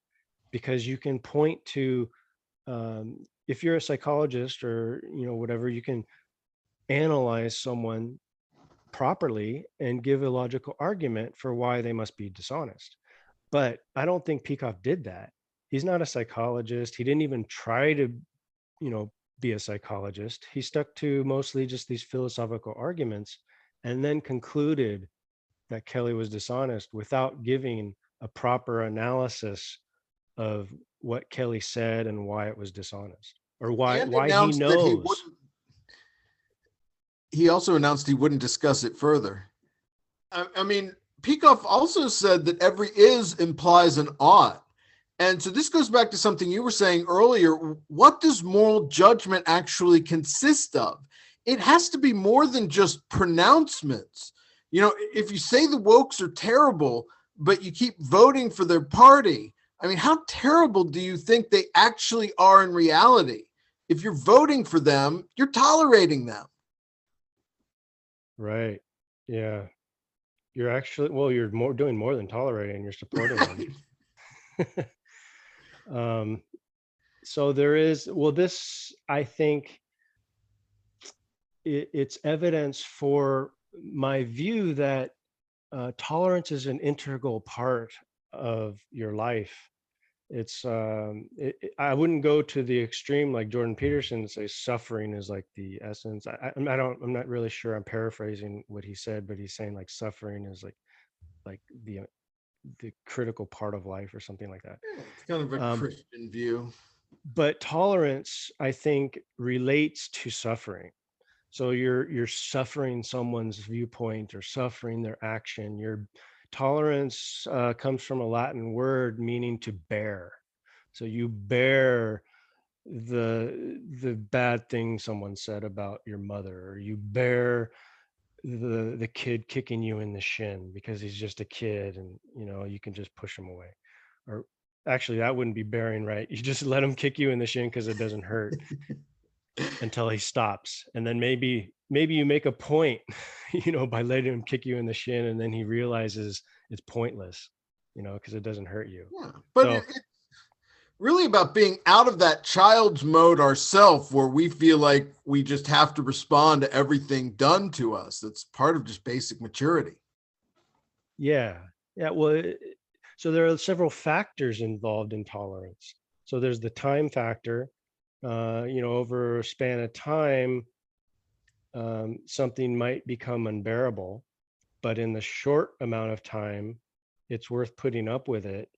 Speaker 2: because you can point to, if you're a psychologist or whatever, you can analyze someone properly and give a logical argument for why they must be dishonest. But I don't think Peikoff did that. He's not a psychologist. He didn't even try to, be a psychologist. He stuck to mostly just these philosophical arguments and then concluded that Kelly was dishonest without giving a proper analysis of what Kelly said and why it was dishonest, or why
Speaker 1: And
Speaker 2: why he
Speaker 1: announced that
Speaker 2: knows.
Speaker 1: he also announced he wouldn't discuss it further. I mean, Peikoff also said that every is implies an ought. And so this goes back to something you were saying earlier. What does moral judgment actually consist of? It has to be more than just pronouncements. If you say the wokes are terrible, but you keep voting for their party, I mean, how terrible do you think they actually are in reality? If you're voting for them, you're tolerating them.
Speaker 2: Right. Yeah. You're actually, well, you're doing more than tolerating, you're supporting them. um, so there is, well, this, I think it's evidence for my view that tolerance is an integral part of your life. I wouldn't go to the extreme like Jordan Peterson and say suffering is like the essence. I'm not really sure, I'm paraphrasing what he said, but he's saying like suffering is like the critical part of life or something like that.
Speaker 1: It's kind of a
Speaker 2: Um,
Speaker 1: Christian view.
Speaker 2: but tolerance, I think, relates to suffering. So you're suffering someone's viewpoint or suffering their action. Your tolerance comes from a Latin word meaning to bear. So you bear the bad thing someone said about your mother, or you bear the kid kicking you in the shin because he's just a kid and you can just push him away. Or actually, that wouldn't be bearing, right? You just let him kick you in the shin because it doesn't hurt until he stops, and then maybe you make a point by letting him kick you in the shin, and then he realizes it's pointless, because it doesn't hurt you.
Speaker 1: Yeah, but
Speaker 2: So
Speaker 1: it's really about being out of that child's mode ourselves, where we feel like we just have to respond to everything done to us. That's part of just basic maturity.
Speaker 2: yeah, well, so there are several factors involved in tolerance. So there's the time factor. Over a span of time, something might become unbearable, but in the short amount of time, it's worth putting up with it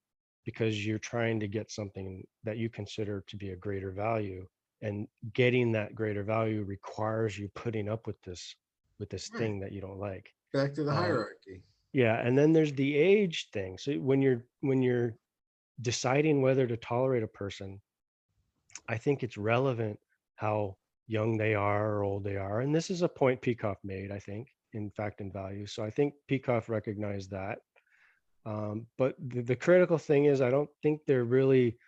Speaker 2: because you're trying to get something that you consider to be a greater value. and getting that greater value requires you putting up with this
Speaker 1: Right.
Speaker 2: thing that you don't like.
Speaker 1: Back to the
Speaker 2: um,
Speaker 1: hierarchy.
Speaker 2: yeah, and then there's the age thing. So when you're deciding whether to tolerate a person, I think it's relevant how young they are or old they are. And this is a point Peikoff made, I think, in Fact and Value. So I think Peikoff recognized that. But the critical thing is, I don't think they're really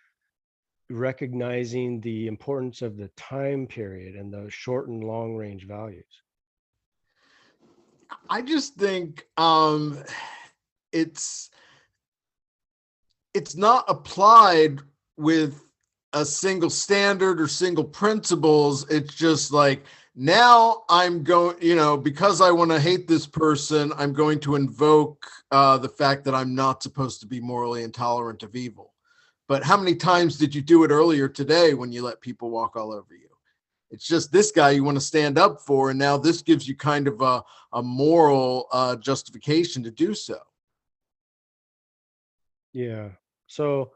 Speaker 2: recognizing the importance of the time period and the short and long range values.
Speaker 1: I just think it's it's not applied with a single standard or single principles. It's just like, now I'm going, because I want to hate this person, I'm going to invoke the fact that I'm not supposed to be morally intolerant of evil. But how many times did you do it earlier today when you let people walk all over you? It's just this guy you want to stand up for, and now this gives you kind of a moral justification to do so.
Speaker 2: Yeah. So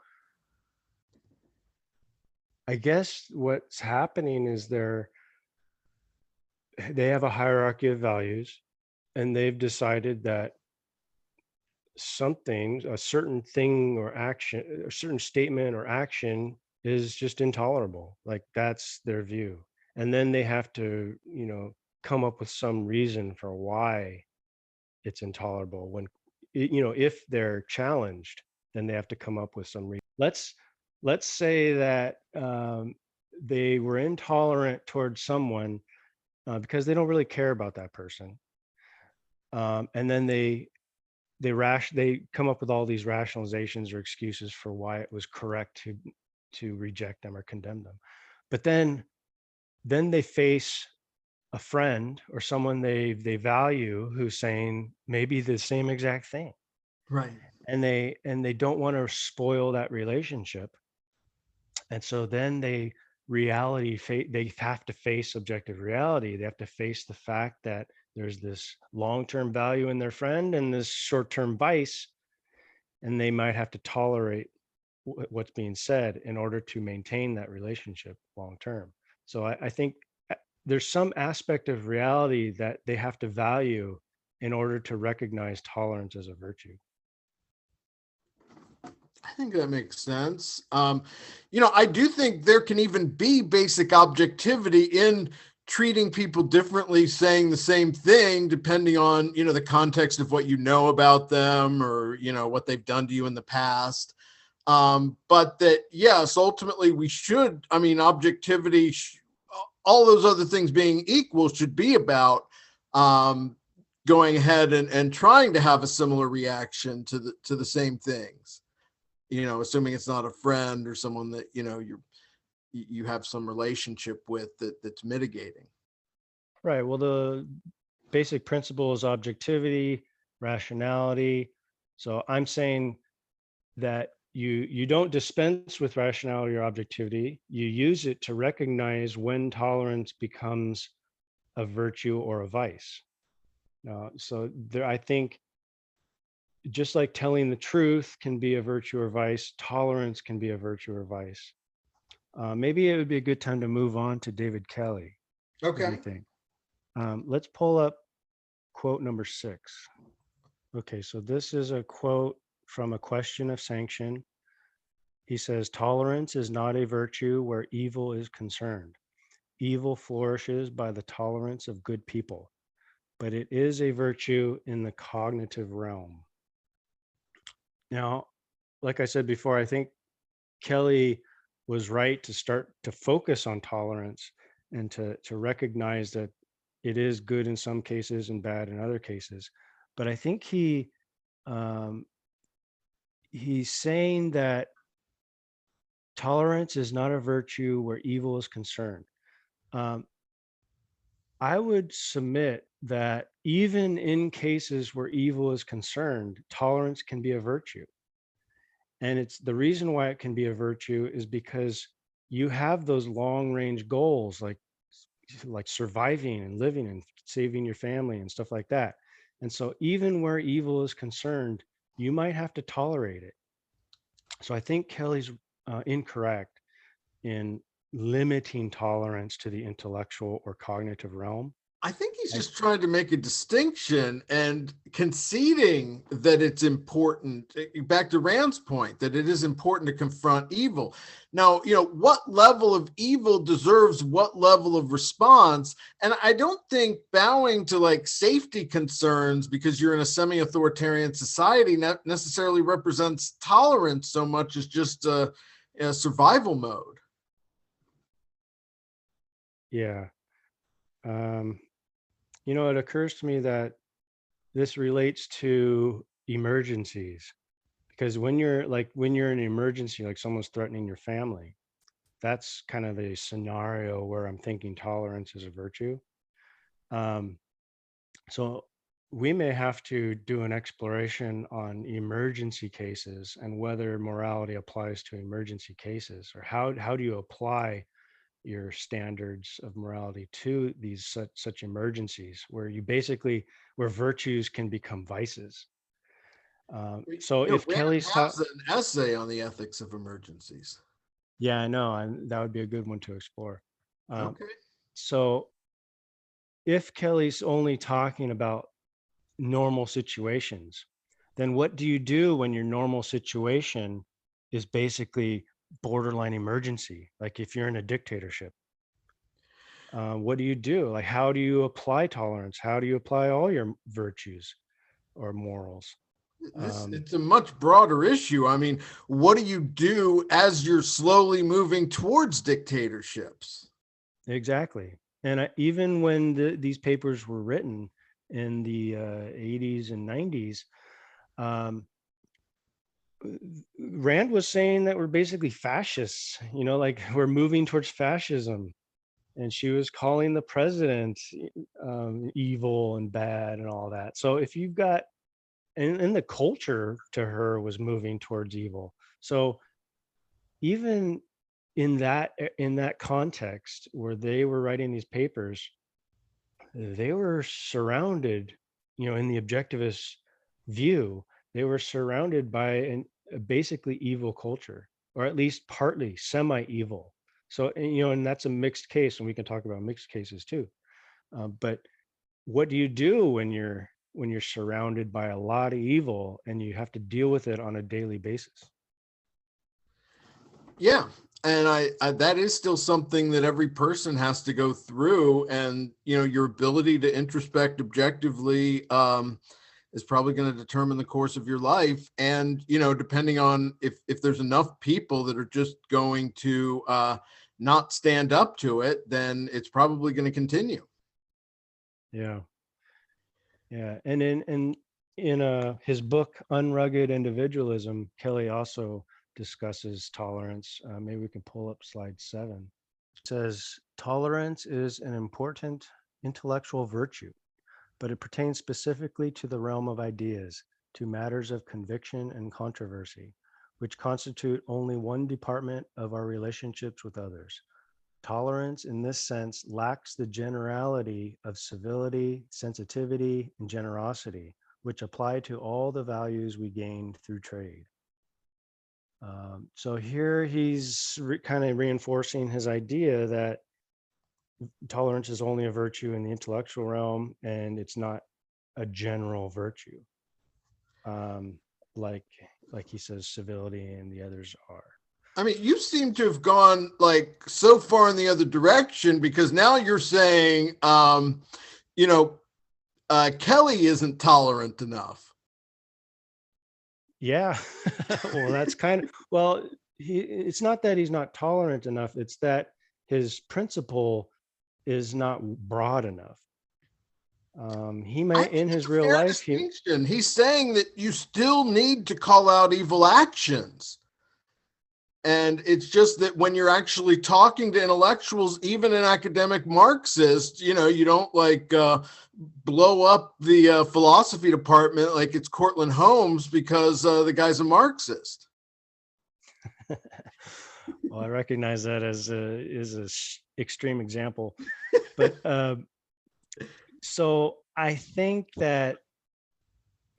Speaker 2: I guess what's happening is they have a hierarchy of values, and they've decided that something, a certain thing or action, a certain statement or action is just intolerable. Like that's their view. And then they have to, come up with some reason for why it's intolerable. When, if they're challenged, then they have to come up with some reason. Let's say that they were intolerant towards someone because they don't really care about that person. And then they come up with all these rationalizations or excuses for why it was correct to reject them or condemn them. But then they face a friend or someone they value who's saying maybe the same exact thing,
Speaker 1: Right.
Speaker 2: and they don't want to spoil that relationship. And so then they have to face objective reality. They have to face the fact that there's this long-term value in their friend and this short-term vice, and they might have to tolerate what's being said in order to maintain that relationship long term. So I think there's some aspect of reality that they have to value in order to recognize tolerance as a virtue.
Speaker 1: I think that makes sense. I do think there can even be basic objectivity in treating people differently, saying the same thing, depending on, the context of what you know about them, or, what they've done to you in the past. But that, yes, ultimately we should, objectivity, all those other things being equal, should be about going ahead and trying to have a similar reaction to the same things, assuming it's not a friend or someone that, you have some relationship with that's mitigating.
Speaker 2: Right. Well, the basic principle is objectivity, rationality. So I'm saying that you don't dispense with rationality or objectivity. You use it to recognize when tolerance becomes a virtue or a vice. So there, I think, just like telling the truth can be a virtue or vice, tolerance can be a virtue or vice. Maybe it would be a good time to move on to David Kelly. What do you
Speaker 1: Okay.
Speaker 2: think? Let's pull up quote number 6. Okay, so this is a quote from A Question of Sanction. He says, "Tolerance is not a virtue where evil is concerned. Evil flourishes by the tolerance of good people, but it is a virtue in the cognitive realm." Now, like I said before, I think Kelly was right to start to focus on tolerance and to recognize that it is good in some cases and bad in other cases. But I think um, he's saying that tolerance is not a virtue where evil is concerned. Um, I would submit that even in cases where evil is concerned, tolerance can be a virtue. And it's the reason why it can be a virtue is because you have those long range goals, like surviving and living and saving your family and stuff like that. And so even where evil is concerned, you might have to tolerate it. So I think Kelly's incorrect in limiting tolerance to the intellectual or cognitive realm.
Speaker 1: I think he's
Speaker 2: And
Speaker 1: just trying to make a distinction and conceding that it's important. Back to Rand's point, that it is important to confront evil. Now, what level of evil deserves what level of response? And I don't think bowing to like safety concerns because you're in a semi-authoritarian society necessarily represents tolerance so much as just a survival mode.
Speaker 2: yeah, it occurs to me that this relates to emergencies, because when you're in an emergency, like someone's threatening your family, that's kind of a scenario where I'm thinking tolerance is a virtue. Um, so we may have to do an exploration on emergency cases and whether morality applies to emergency cases, or how do you apply your standards of morality to these such emergencies where where virtues can become vices. So if
Speaker 1: Rand
Speaker 2: Kelly's taught,
Speaker 1: has an essay on the ethics of emergencies.
Speaker 2: yeah, I know, and that would be a good one to explore. Um,
Speaker 1: Okay.
Speaker 2: so if Kelly's only talking about normal situations, then what do you do when your normal situation is basically borderline emergency? Like if you're in a dictatorship, what do you do? Like, how do you apply tolerance? How do you apply all your virtues or morals?
Speaker 1: It's a much broader issue. I mean, what do you do as you're slowly moving towards dictatorships?
Speaker 2: Exactly. And even when these papers were written in the 80s and 90s, um, Rand was saying that we're basically fascists, like we're moving towards fascism. And she was calling the president evil and bad and all that. So if you've got, and the culture to her was moving towards evil. So even in that context where they were writing these papers, they were surrounded, in the objectivist view, they were surrounded by a basically evil culture, or at least partly semi-evil. So, and that's a mixed case, and we can talk about mixed cases too. But what do you do when you're surrounded by a lot of evil and you have to deal with it on a daily basis?
Speaker 1: Yeah. And I that is still something that every person has to go through. And, your ability to introspect objectively is probably going to determine the course of your life. And, depending on if there's enough people that are just going to not stand up to it, then it's probably going to continue.
Speaker 2: Yeah. Yeah, and in his book Unrugged Individualism, Kelly also discusses tolerance. Maybe we can pull up slide 7. It says tolerance is an important intellectual virtue, but it pertains specifically to the realm of ideas, to matters of conviction and controversy, which constitute only one department of our relationships with others. Tolerance, in this sense, lacks the generality of civility, sensitivity, and generosity, which apply to all the values we gained through trade. So here he's kind of reinforcing his idea that tolerance is only a virtue in the intellectual realm, and it's not a general virtue, um, like like he says civility and the others are.
Speaker 1: I mean, you seem to have gone like so far in the other direction because now you're saying, you know, Kelly isn't tolerant enough.
Speaker 2: Yeah. Well, that's kind of, well, it's not that he's not tolerant enough, it's that his principle is not broad enough. He
Speaker 1: I
Speaker 2: may,
Speaker 1: think
Speaker 2: in
Speaker 1: it's
Speaker 2: his
Speaker 1: a
Speaker 2: real
Speaker 1: fair
Speaker 2: life,
Speaker 1: distinction. He's saying that you still need to call out evil actions. And it's just that when you're actually talking to intellectuals, even an academic Marxist, you don't like blow up the philosophy department like it's Cortland Holmes because the guy's a Marxist.
Speaker 2: well, I recognize that as a extreme example, but so I think that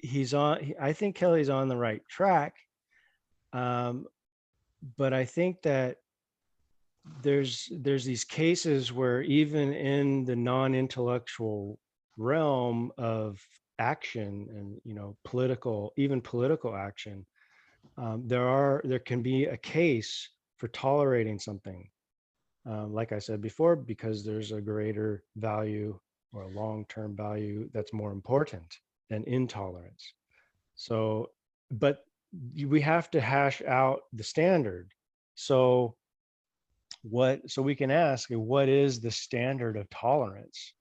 Speaker 2: I think Kelly's on the right track. Um, but I think that there's these cases where even in the non-intellectual realm of action and political action, there can be a case for tolerating something, like I said before, because there's a greater value or a long-term value that's more important than intolerance. So, but we have to hash out the standard. So so we can ask, what is the standard of tolerance?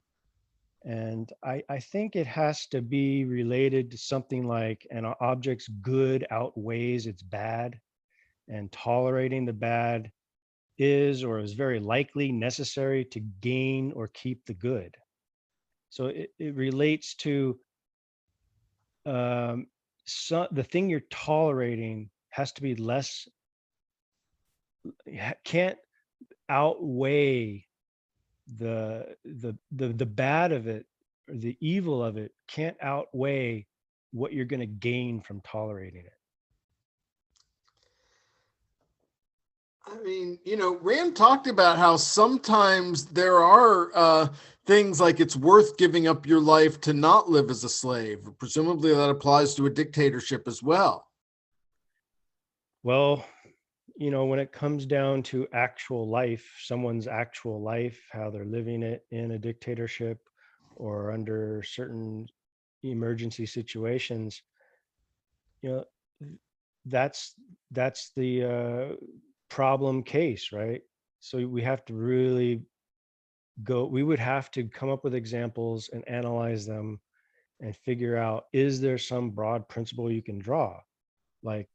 Speaker 2: And I think it has to be related to something like an object's good outweighs its bad, and tolerating the bad is or is very likely necessary to gain or keep the good. So it relates to, um, the thing you're tolerating has to be less, can't outweigh the bad of it, or the evil of it can't outweigh what you're going to gain from tolerating it.
Speaker 1: I mean, Rand talked about how sometimes there are things like it's worth giving up your life to not live as a slave. Presumably that applies to a dictatorship as well.
Speaker 2: Well, when it comes down to actual life, someone's actual life, how they're living it in a dictatorship or under certain emergency situations, you know that's that's the problem case, right? So we have to really we would have to come up with examples and analyze them and figure out, is there some broad principle you can draw? Like,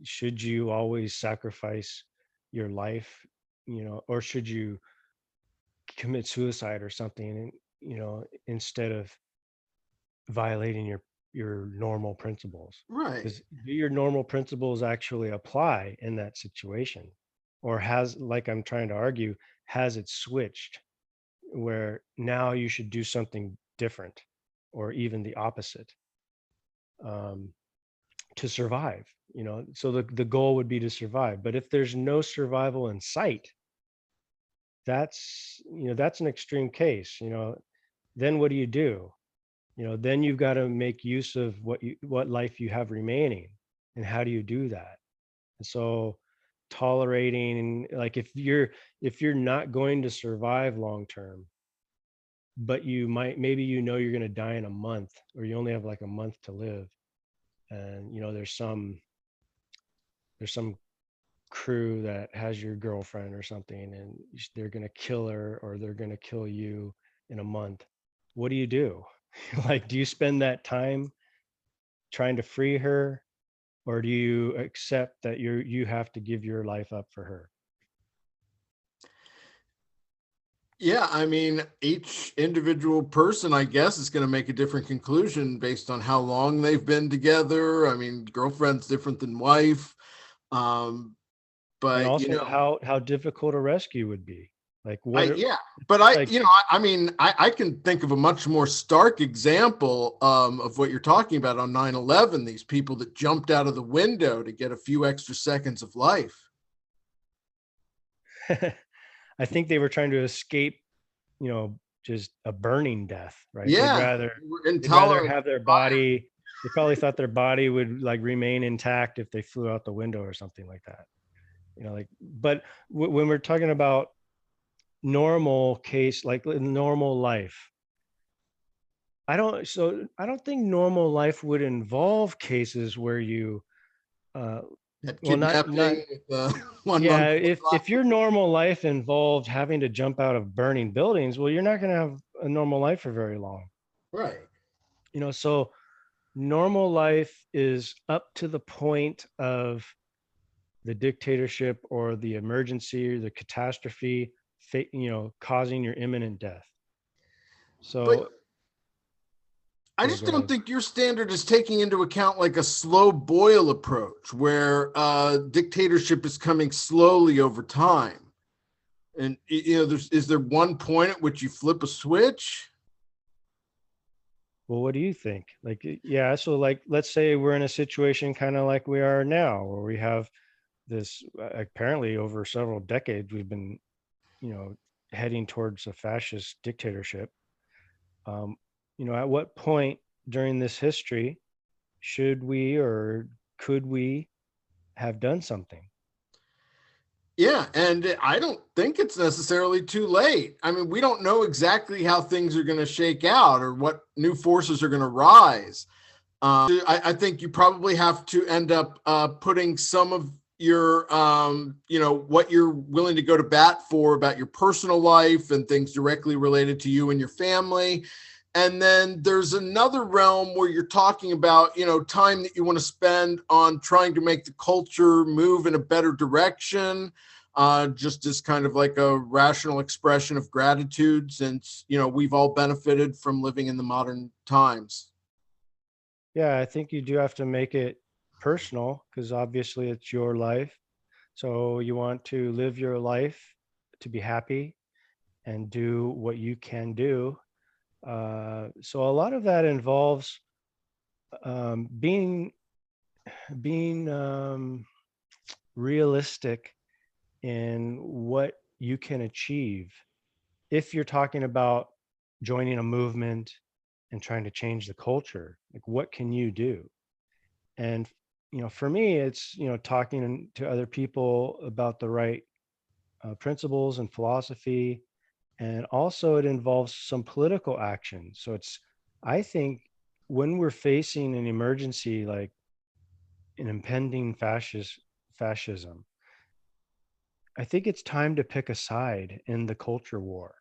Speaker 2: should you always sacrifice your life, or should you commit suicide or something, instead of violating your normal principles?
Speaker 1: Right.
Speaker 2: Do your normal principles actually apply in that situation? Or has, like I'm trying to argue, has it switched where now you should do something different or even the opposite, um, to survive? So the goal would be to survive. But if there's no survival in sight, that's an extreme case. Then what do you do? Then you've got to make use of what life you have remaining. And how do you do that? And so tolerating, like, if you're not going to survive long term, but maybe you're going to die in a month, or you only have like a month to live, and there's some crew that has your girlfriend or something, and they're going to kill her or they're going to kill you in a month. What do you do? Like, do you spend that time trying to free her, or do you accept that you have to give your life up for her?
Speaker 1: Yeah, I mean, each individual person, I guess, is going to make a different conclusion based on how long they've been together. I mean, girlfriend's different than wife. Um,
Speaker 2: And
Speaker 1: but
Speaker 2: also how difficult a rescue would be. Like,
Speaker 1: yeah, but I,
Speaker 2: like,
Speaker 1: I mean, I can think of a much more stark example of what you're talking about on 9/11. These people that jumped out of the window to get a few extra seconds of life.
Speaker 2: I think they were trying to escape, just a burning death, right? They'd
Speaker 1: Yeah,
Speaker 2: rather
Speaker 1: they were
Speaker 2: they'd rather
Speaker 1: intolerant
Speaker 2: have their
Speaker 1: to fire.
Speaker 2: body. They probably thought their body would like remain intact if they flew out the window or something like that. Like, but when we're talking about normal case, like normal life, I don't think normal life would involve cases where you, uh,
Speaker 1: That
Speaker 2: well, not
Speaker 1: kidnapping with one
Speaker 2: yeah,
Speaker 1: month.
Speaker 2: if your normal life involved having to jump out of burning buildings, well, you're not going to have a normal life for very long.
Speaker 1: Right.
Speaker 2: So normal life is up to the point of the dictatorship or the emergency or the catastrophe, causing your imminent death.
Speaker 1: But
Speaker 2: So
Speaker 1: I
Speaker 2: yeah,
Speaker 1: just
Speaker 2: go
Speaker 1: don't
Speaker 2: ahead.
Speaker 1: think your standard is taking into account like a slow boil approach where dictatorship is coming slowly over time. And is there one point at which you flip a switch?
Speaker 2: Well, what do you think? Like, yeah, so like, let's say we're in a situation kind of like we are now, where we have this, apparently over several decades, we've been heading towards a fascist dictatorship. Um, at what point during this history should we or could we have done something?
Speaker 1: Yeah, and I don't think it's necessarily too late. I mean, we don't know exactly how things are going to shake out or what new forces are going to rise. I think you probably have to end up putting some of your, what you're willing to go to bat for about your personal life and things directly related to you and your family. And then there's another realm where you're talking about, time that you want to spend on trying to make the culture move in a better direction, just as kind of like a rational expression of gratitude, since, we've all benefited from living in the modern times.
Speaker 2: Yeah, I think you do have to make it personal because obviously it's your life. So you want to live your life to be happy and do what you can do. So a lot of that involves being realistic in what you can achieve. If you're talking about joining a movement and trying to change the culture, like what can you do? And for me, it's talking to other people about the right principles and philosophy, and also it involves some political action. So I think when we're facing an emergency like an impending fascism, I think it's time to pick a side in the culture war,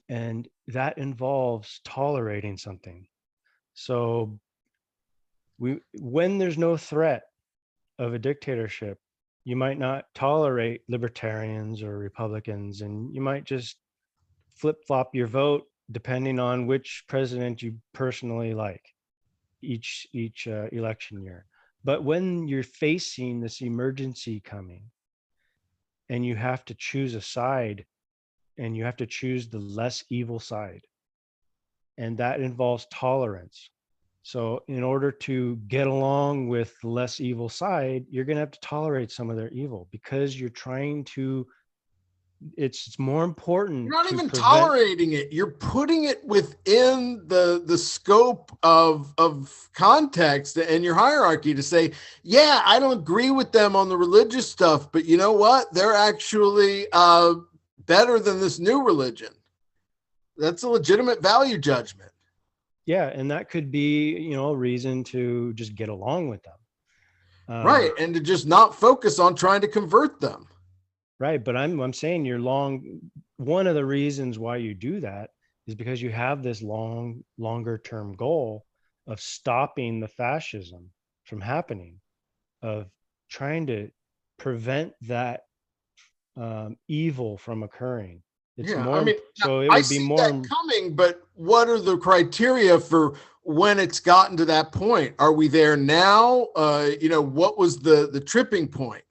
Speaker 2: and that involves tolerating something. So when there's no threat of a dictatorship, you might not tolerate libertarians or Republicans, and you might just flip flop your vote depending on which president you personally like each election year. But when you're facing this emergency coming and you have to choose a side and you have to choose the less evil side, and that involves tolerance. So, in order to get along with the less evil side, you're going to have to tolerate some of their evil because you're trying to. It's more
Speaker 1: You're
Speaker 2: important
Speaker 1: not
Speaker 2: to
Speaker 1: even
Speaker 2: prevent.
Speaker 1: tolerating it. You're putting it within the scope of context and your hierarchy to say, yeah, I don't agree with them on the religious stuff, but you know what? They're actually better than this new religion. That's a legitimate value judgment.
Speaker 2: Yeah, and that could be a reason to just get along with them.
Speaker 1: Right. And to just not focus on trying to convert them.
Speaker 2: Right, but I'm saying you're long. One of the reasons why you do that is because you have this longer term goal of stopping the fascism from happening, of trying to prevent that evil from occurring. It's
Speaker 1: Yeah, I mean,
Speaker 2: so it
Speaker 1: I
Speaker 2: would be
Speaker 1: see that
Speaker 2: more.
Speaker 1: coming, but what are the criteria for when it's gotten to that point? Are we there now? What was the tripping point?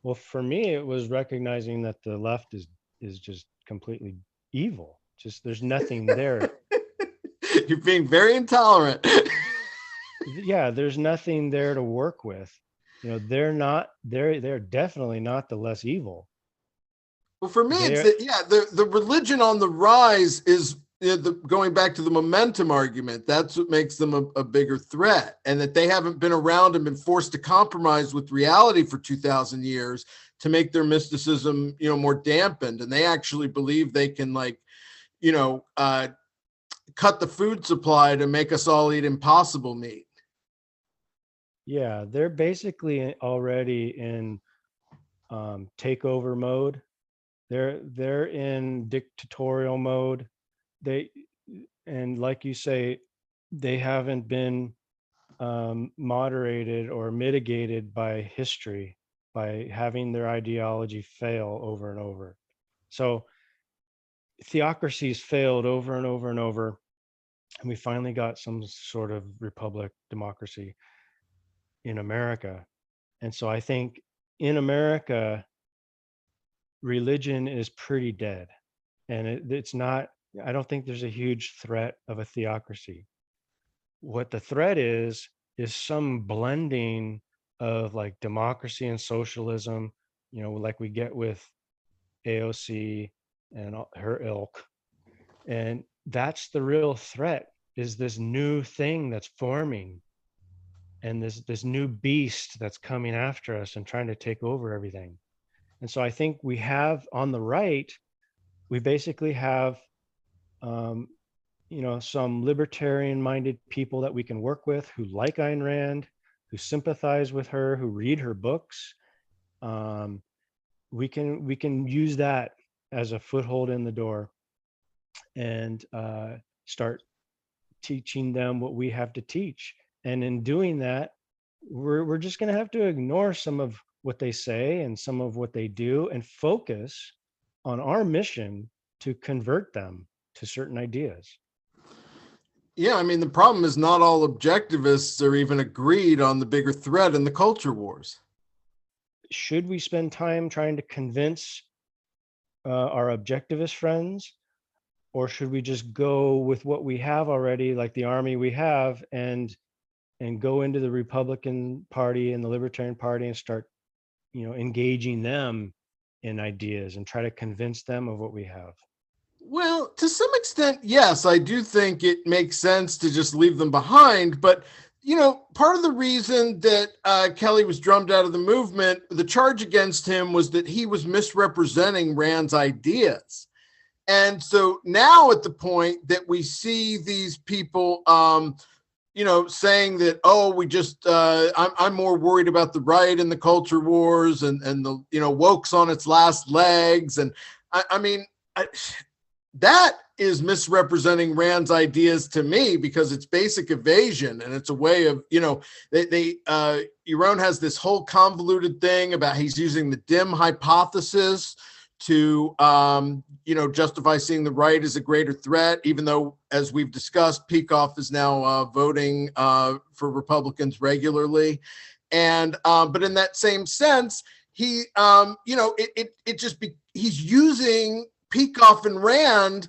Speaker 2: Well, for me, it was recognizing that the left is just completely evil. Just there's nothing there.
Speaker 1: You're being very intolerant.
Speaker 2: Yeah, there's nothing there to work with. They're definitely not the less evil.
Speaker 1: Well, for me, it's
Speaker 2: They're
Speaker 1: that, yeah, the religion on the rise is, going back to the momentum argument. That's what makes them a bigger threat, and that they haven't been around and been forced to compromise with reality for 2,000 years to make their mysticism, more dampened. And they actually believe they can, like, you know, uh, cut the food supply to make us all eat impossible meat.
Speaker 2: yeah, they're basically already in takeover mode. They're in dictatorial mode. They and like you say, they haven't been moderated or mitigated by history by having their ideology fail over and over. So theocracies failed over and over and over, and we finally got some sort of republic democracy in America. And so I think in America, religion is pretty dead, and it's not. I don't think there's a huge threat of a theocracy. What the threat is some blending of like democracy and socialism, like we get with AOC and her ilk. And that's the real threat, is this new thing that's forming, and this new beast that's coming after us and trying to take over everything. And so I think we have on the right, we basically have um, some libertarian minded people that we can work with who like Ayn Rand, who sympathize with her, who read her books. um, we can use that as a foothold in the door, and start teaching them what we have to teach. And in doing that, we're just going to have to ignore some of what they say and some of what they do, and focus on our mission to convert them to certain ideas.
Speaker 1: Yeah, I mean, the problem is not all objectivists are even agreed on the bigger threat in the culture wars.
Speaker 2: Should we spend time trying to convince our objectivist friends, or should we just go with what we have already, like the army we have, and go into the Republican Party and the Libertarian Party and start, engaging them in ideas and try to convince them of what we have?
Speaker 1: Well, to some extent, yes, I do think it makes sense to just leave them behind. But, part of the reason that Kelly was drummed out of the movement, the charge against him was that he was misrepresenting Rand's ideas. And so now at the point that we see these people, saying that, oh, we just, I'm more worried about the right and the culture wars and the, woke's on its last legs. And I mean, that is misrepresenting Rand's ideas to me, because it's basic evasion, and it's a way of, Yaron has this whole convoluted thing about he's using the dim hypothesis to, justify seeing the right as a greater threat, even though, as we've discussed, Peikoff is now voting for Republicans regularly. And, but in that same sense, he, he's using Peikoff and Rand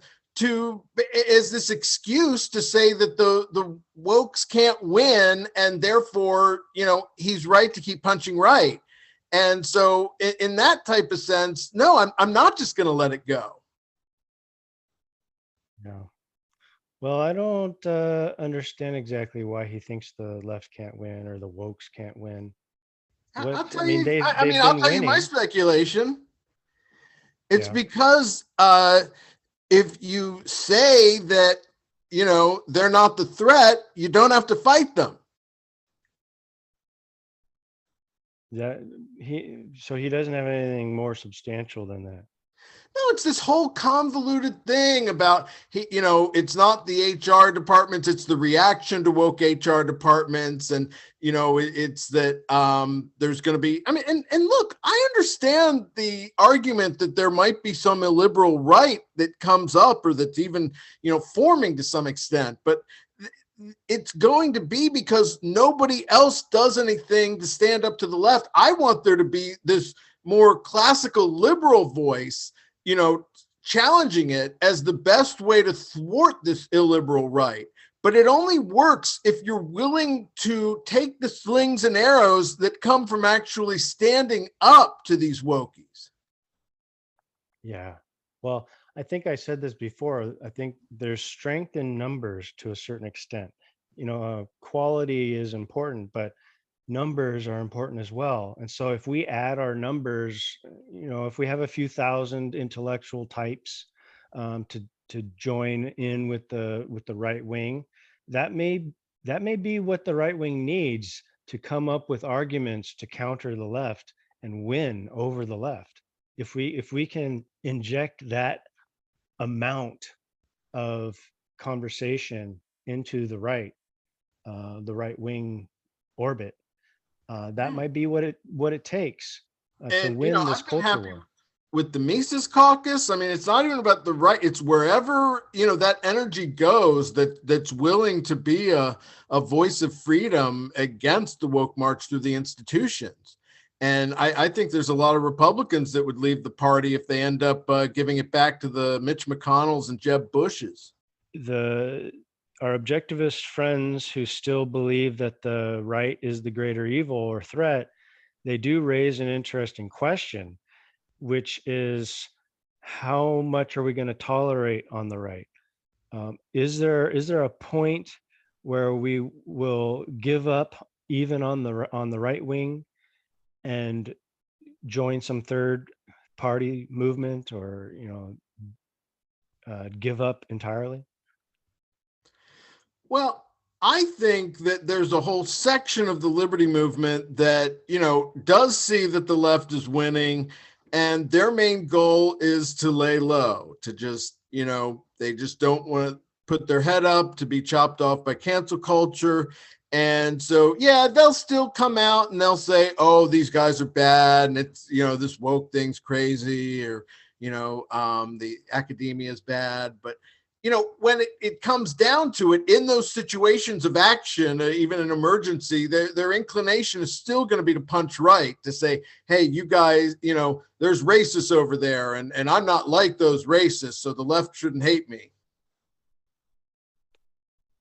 Speaker 1: as this excuse to say that the wokes can't win, and therefore, he's right to keep punching right. And so in that type of sense, no, I'm not just going to let it go.
Speaker 2: No. Well, I don't understand exactly why he thinks the left can't win or the wokes can't win.
Speaker 1: I'll tell
Speaker 2: mean,
Speaker 1: you,
Speaker 2: they've
Speaker 1: I'll
Speaker 2: been
Speaker 1: tell you my
Speaker 2: winning.
Speaker 1: speculation. It's
Speaker 2: Yeah.
Speaker 1: because if you say that, they're not the threat, you don't have to fight them.
Speaker 2: So he doesn't have anything more substantial than that.
Speaker 1: No, it's this whole convoluted thing about it's not the HR departments, it's the reaction to woke HR departments, and it's that there's going to be. I mean, and look, I understand the argument that there might be some illiberal right that comes up, or that's even forming to some extent, but it's going to be because nobody else does anything to stand up to the left. I want there to be this more classical liberal voice, challenging it as the best way to thwart this illiberal right. But it only works if you're willing to take the slings and arrows that come from actually standing up to these wokies.
Speaker 2: Yeah. Well, I think I said this before. I think there's strength in numbers to a certain extent. Quality is important, but numbers are important as well. And so if we add our numbers, if we have a few thousand intellectual types to join in with the right wing, that may be what the right wing needs to come up with arguments to counter the left and win over the left. If we can inject that amount of conversation into the right wing orbit, that might be what it takes to
Speaker 1: And
Speaker 2: win this
Speaker 1: I've been
Speaker 2: culture
Speaker 1: happy
Speaker 2: war.
Speaker 1: with the Mises Caucus. I mean, it's not even about the right; it's wherever that energy goes that's willing to be a voice of freedom against the woke march through the institutions. And I think there's a lot of Republicans that would leave the party if they end up giving it back to the Mitch McConnells and Jeb Bushes.
Speaker 2: Our objectivist friends who still believe that the right is the greater evil or threat, they do raise an interesting question, which is, how much are we going to tolerate on the right? Is there a point where we will give up even on the right wing and join some third party movement, or give up entirely?
Speaker 1: Well, I think that there's a whole section of the liberty movement that, does see that the left is winning, and their main goal is to lay low, to just, they just don't want to put their head up to be chopped off by cancel culture. And so, yeah, they'll still come out and they'll say, oh, these guys are bad. And it's, this woke thing's crazy, or, the academia is bad. But when it comes down to it, in those situations of action, even an emergency, their inclination is still going to be to punch right, to say, hey, you guys, there's racists over there, and I'm not like those racists, so the left shouldn't hate me.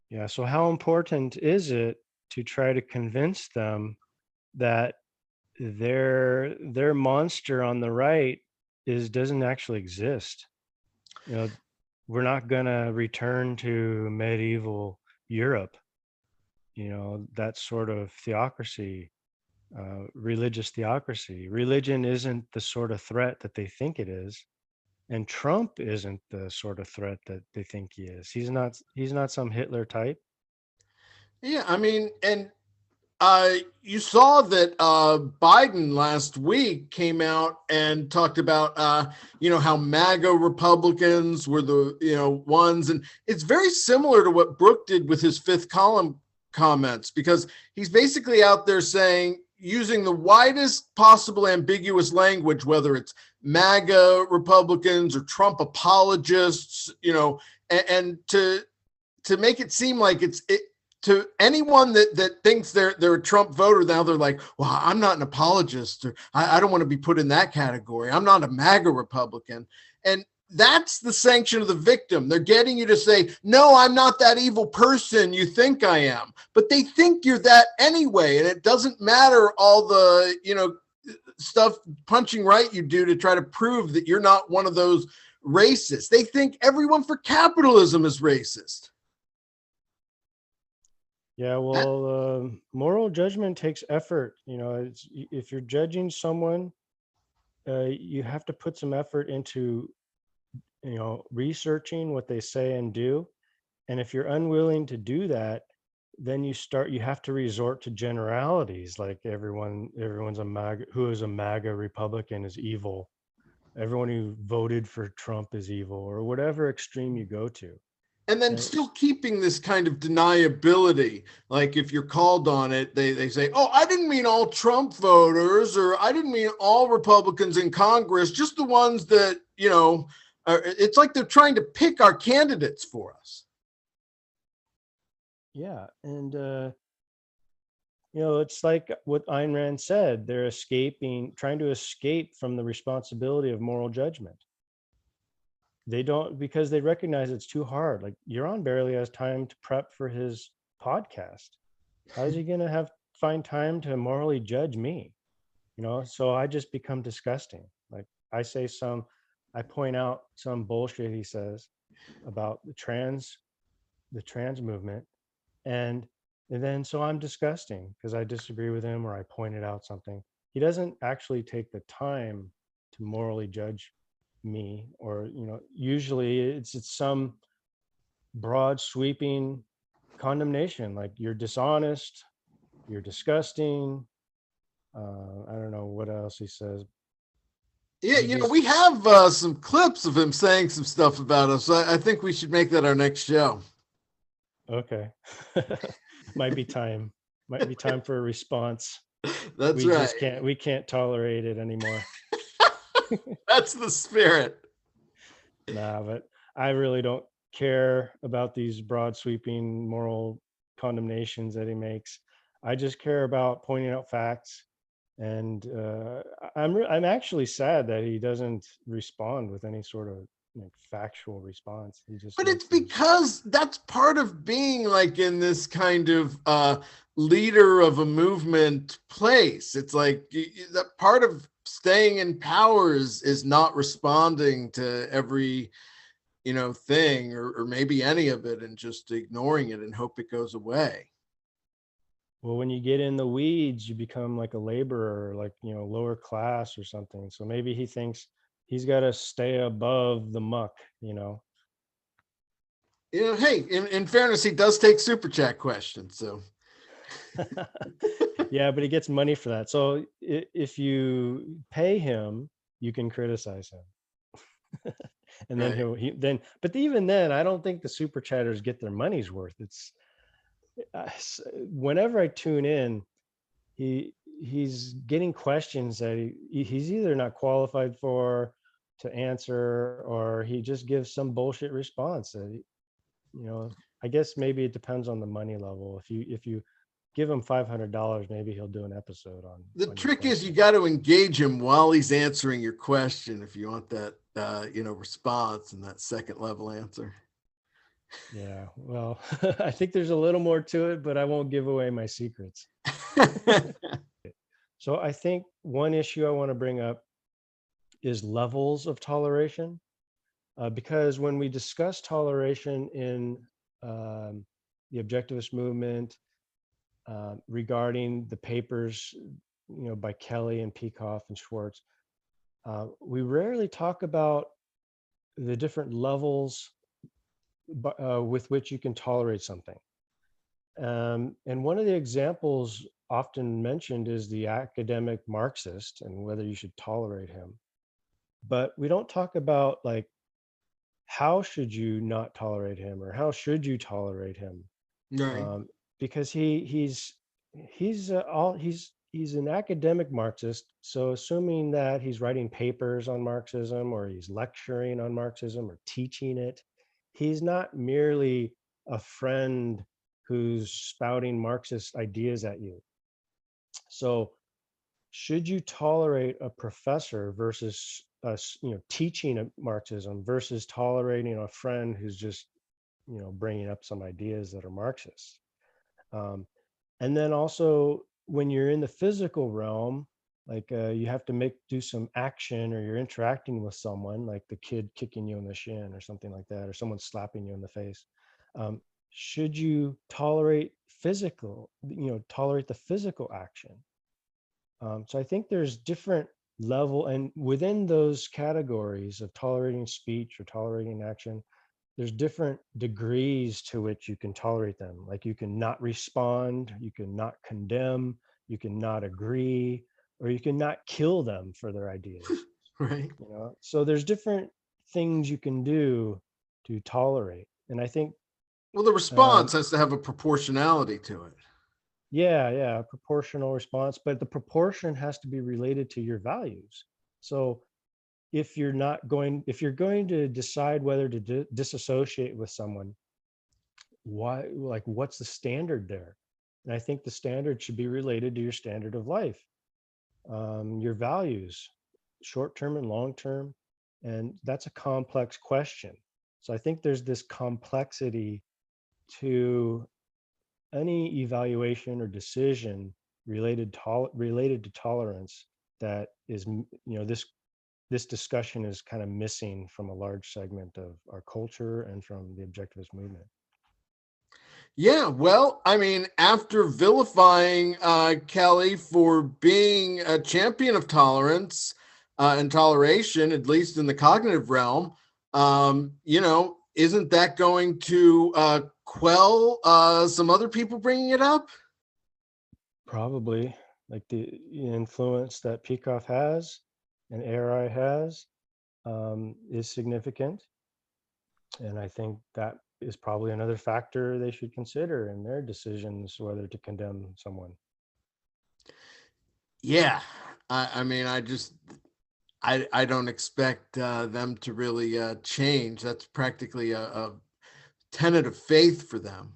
Speaker 2: Yeah. So how important is it to try to convince them that their monster on the right doesn't actually exist? We're not going to return to medieval Europe, that sort of theocracy, religious theocracy. Religion isn't the sort of threat that they think it is. And Trump isn't the sort of threat that they think he is. He's not some Hitler type.
Speaker 1: Yeah, I mean, and you saw that Biden last week came out and talked about, how MAGA Republicans were the, ones. And it's very similar to what Brooke did with his fifth column comments, because he's basically out there saying, using the widest possible ambiguous language, whether it's MAGA Republicans or Trump apologists, and to make it seem like it, to anyone that thinks they're a Trump voter, now they're like, well, I'm not an apologist, or I don't want to be put in that category. I'm not a MAGA Republican. And that's the sanction of the victim. They're getting you to say, no, I'm not that evil person you think I am. But they think you're that anyway. And it doesn't matter all the, stuff punching right you do to try to prove that you're not one of those racists. They think everyone for capitalism is racist.
Speaker 2: Yeah, well, moral judgment takes effort. If you're judging someone, you have to put some effort into, researching what they say and do. And if you're unwilling to do that, then you have to resort to generalities, like everyone's a MAGA, who is a MAGA Republican is evil. Everyone who voted for Trump is evil, or whatever extreme you go to.
Speaker 1: And then still keeping this kind of deniability. Like if you're called on it, they say, oh, I didn't mean all Trump voters, or I didn't mean all Republicans in Congress, just the ones that, it's like they're trying to pick our candidates for us.
Speaker 2: Yeah. And, it's like what Ayn Rand said, they're trying to escape from the responsibility of moral judgment. They don't, because they recognize it's too hard. Like, Yaron barely has time to prep for his podcast. How is he going to find time to morally judge me? So I just become disgusting. Like, I point out some bullshit he says about the trans movement. And then, so I'm disgusting because I disagree with him, or I pointed out something. He doesn't actually take the time to morally judge me, or usually it's some broad sweeping condemnation, like you're dishonest, you're disgusting. I don't know what else he says.
Speaker 1: Yeah, we have some clips of him saying some stuff about us. I think we should make that our next show.
Speaker 2: Okay. might be time for a response.
Speaker 1: That's right.
Speaker 2: We can't tolerate it anymore.
Speaker 1: That's the spirit.
Speaker 2: Nah, but I really don't care about these broad sweeping moral condemnations that he makes. I just care about pointing out facts. And I'm actually sad that he doesn't respond with any sort of factual response.
Speaker 1: But it's because that's part of being like in this kind of leader of a movement place. It's like that part of staying in power is not responding to every, thing, or maybe any of it, and just ignoring it and hope it goes away.
Speaker 2: Well, when you get in the weeds, you become like a laborer, like, lower class or something. So maybe he thinks he's got to stay above the muck.
Speaker 1: Hey, in fairness, he does take super chat questions, so.
Speaker 2: Yeah, but he gets money for that. So if you pay him, you can criticize him. And then
Speaker 1: Right.
Speaker 2: but even then, I don't think the super chatters get their money's worth. Whenever I tune in, he's getting questions that he's either not qualified for to answer, or he just gives some bullshit response that I guess maybe it depends on the money level. If you give him $500, maybe he'll do an episode
Speaker 1: The
Speaker 2: on your
Speaker 1: trick is you
Speaker 2: question.
Speaker 1: got to engage him while he's answering your question if you want that, response and that second level answer.
Speaker 2: Yeah, well, I think there's a little more to it, but I won't give away my secrets. So I think one issue I want to bring up is levels of toleration, because when we discuss toleration in the objectivist movement, regarding the papers, by Kelly and Peikoff and Schwartz, we rarely talk about the different levels with which you can tolerate something. And one of the examples often mentioned is the academic Marxist and whether you should tolerate him. But we don't talk about, like, how should you not tolerate him, or how should you tolerate him?
Speaker 1: Right.
Speaker 2: um, because he's an academic Marxist. So assuming that he's writing papers on Marxism, or he's lecturing on Marxism, or teaching it, he's not merely a friend who's spouting Marxist ideas at you. So should you tolerate a professor versus us, teaching a Marxism, versus tolerating a friend who's just, bringing up some ideas that are Marxist? Um, and then also, when you're in the physical realm, like, you have to do some action, or you're interacting with someone, like the kid kicking you in the shin or something like that, or someone slapping you in the face. Um, should you tolerate the physical action? So I think there's different level, and within those categories of tolerating speech or tolerating action, there's different degrees to which you can tolerate them. Like, you can not respond, you can not condemn, you can not agree, or you can not kill them for their ideas.
Speaker 1: Right.
Speaker 2: So there's different things you can do to tolerate. And I think,
Speaker 1: Well, the response
Speaker 2: um,
Speaker 1: has to have a proportionality to it.
Speaker 2: yeah, proportional response, but the proportion has to be related to your values. So if you're going to decide whether to disassociate with someone, why, like, what's the standard there? And I think the standard should be related to your standard of life, your values, short term and long term. And that's a complex question. So I think there's this complexity to any evaluation or decision related to tolerance, that is, this discussion is kind of missing from a large segment of our culture and from the objectivist movement.
Speaker 1: Yeah, well, I mean, after vilifying Kelly for being a champion of tolerance and toleration, at least in the cognitive realm, isn't that going to quell some other people bringing it up?
Speaker 2: Probably, like, the influence that Peikoff has and ARI has, is significant. And I think that is probably another factor they should consider in their decisions whether to condemn someone.
Speaker 1: Yeah, I mean, I don't expect them to really change. That's practically a tenet of faith for them.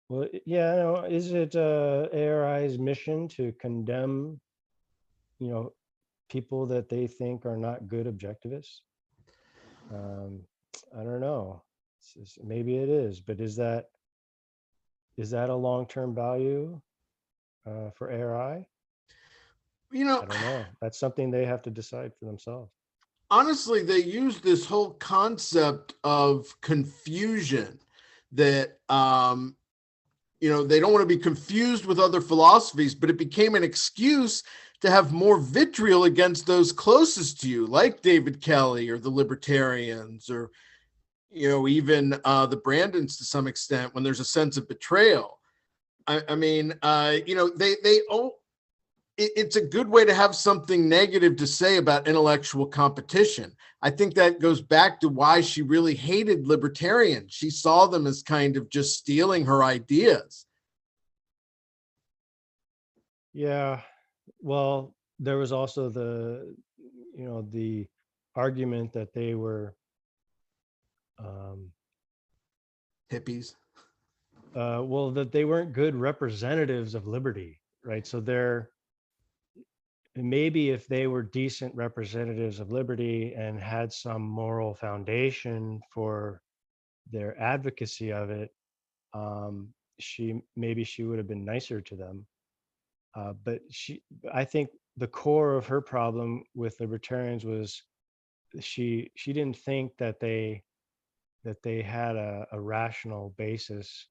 Speaker 2: Well, yeah, is it ARI's mission to condemn, you know, people that they think are not good objectivists? Um, I don't know. Maybe it is, but is that a long-term value for ARI?
Speaker 1: You know,
Speaker 2: I don't know. That's something they have to decide for themselves.
Speaker 1: honestly, they use this whole concept of confusion that they don't want to be confused with other philosophies, but it became an excuse to have more vitriol against those closest to you, like David Kelly or the libertarians, or even the Brandons to some extent, when there's a sense of betrayal. I mean, they it's a good way to have something negative to say about intellectual competition. I think that goes back to why she really hated libertarians. She saw them as kind of just stealing her ideas.
Speaker 2: Yeah. Well, there was also the argument that they were, um,
Speaker 1: Hippies.
Speaker 2: well, that they weren't good representatives of liberty, right? So they're, maybe if they were decent representatives of liberty and had some moral foundation for their advocacy of it, she would have been nicer to them. But I think the core of her problem with libertarians was she didn't think that they had a rational basis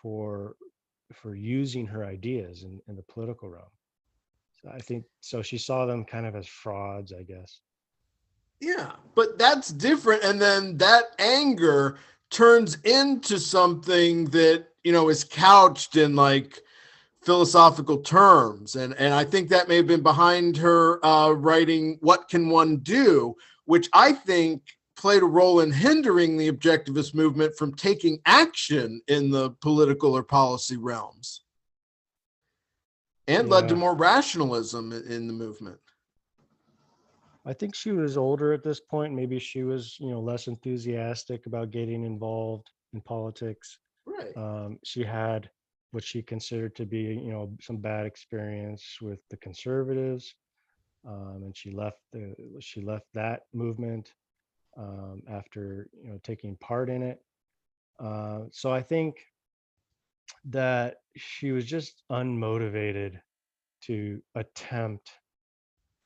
Speaker 2: for using her ideas in the political realm. So I think so. She saw them kind of as frauds, I guess.
Speaker 1: Yeah, but that's different. And then that anger turns into something that, is couched in like philosophical terms. And I think that may have been behind her writing What Can One Do, which I think played a role in hindering the objectivist movement from taking action in the political or policy realms, and led to
Speaker 2: Yeah,
Speaker 1: more rationalism in the movement.
Speaker 2: I think she was older at this point. Maybe she was, less enthusiastic about getting involved in politics.
Speaker 1: Right.
Speaker 2: She had what she considered to be, some bad experience with the conservatives, and she left that movement, after taking part in it. So I think that she was just unmotivated to attempt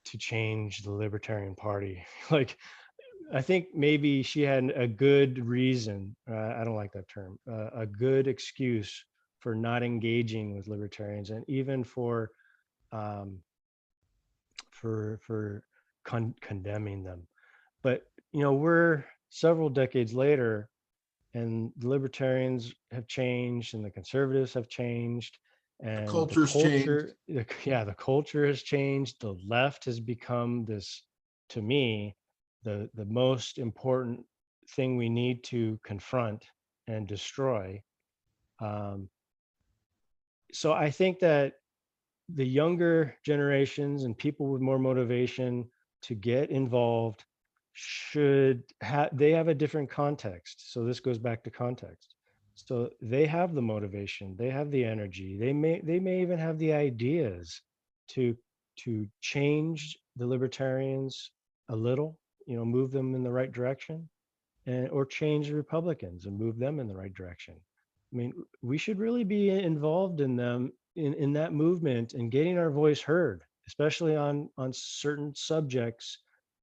Speaker 2: to change the Libertarian Party. Like, I think maybe she had a good reason. I don't like that term. A good excuse for not engaging with libertarians, and even um, for condemning them. But we're several decades later, and the libertarians have changed, and the conservatives have changed,
Speaker 1: The
Speaker 2: and the
Speaker 1: culture's changed.
Speaker 2: culture, yeah, the culture has changed. The left has become this, to me, the most important thing we need to confront and destroy. Um, so I think that the younger generations and people with more motivation to get involved they have a different context. So this goes back to context. So they have the motivation, they have the energy, they may even have the ideas to change the libertarians a little, move them in the right direction, and or change the Republicans and move them in the right direction. I mean, we should really be involved in them, in that movement, and getting our voice heard, especially on certain subjects,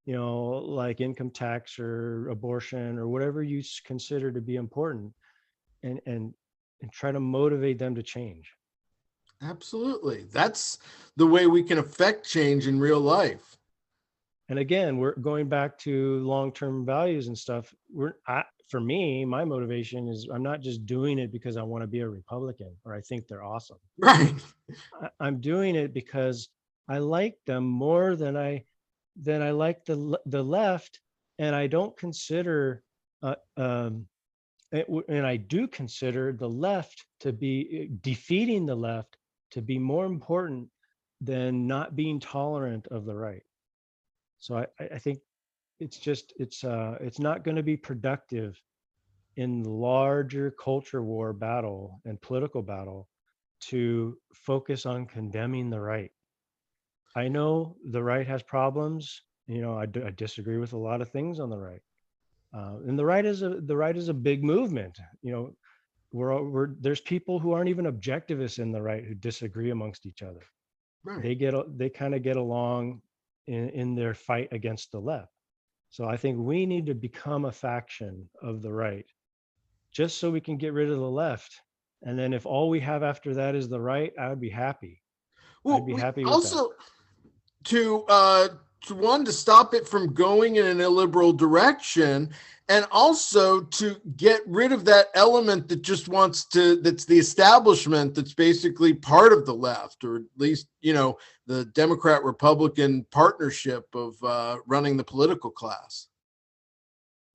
Speaker 2: like income tax or abortion or whatever you consider to be important, and try to motivate them to change.
Speaker 1: Absolutely. That's the way we can affect change in real life.
Speaker 2: And again, we're going back to long-term values and stuff. For me, my motivation is I'm not just doing it because I want to be a Republican or I think they're awesome.
Speaker 1: Right.
Speaker 2: I'm doing it because I like them more than I like the left, and I don't consider, and I do consider the left to be defeating the left to be more important than not being tolerant of the right. So I think it's not going to be productive in the larger culture war battle and political battle to focus on condemning the right. I know the right has problems. I disagree with a lot of things on the right, and the right is a big movement. There's people who aren't even objectivists in the right who disagree amongst each other.
Speaker 1: Right.
Speaker 2: they kind of get along in their fight against the left. So I think we need to become a faction of the right, just so we can get rid of the left. And then if all we have after that is the right, I would be happy. I'd
Speaker 1: Well,
Speaker 2: be
Speaker 1: we
Speaker 2: happy with that.
Speaker 1: also to one, to stop it from going in an illiberal direction, and also to get rid of that element that just wants to, that's the establishment, that's basically part of the left, or at least, you know, the Democrat Republican partnership of running the political class.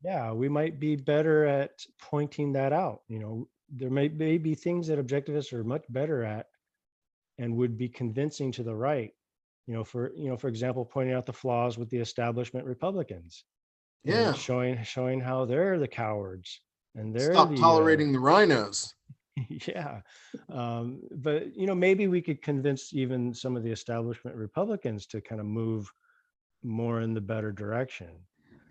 Speaker 2: Yeah, we might be better at pointing that out. You know, there may be things that objectivists are much better at and would be convincing to the right. For example, pointing out the flaws with the establishment Republicans and
Speaker 1: Yeah.
Speaker 2: showing how they're the cowards and they're
Speaker 1: Stop
Speaker 2: the
Speaker 1: tolerating the rhinos.
Speaker 2: yeah. But maybe we could convince even some of the establishment Republicans to kind of move more in the better direction.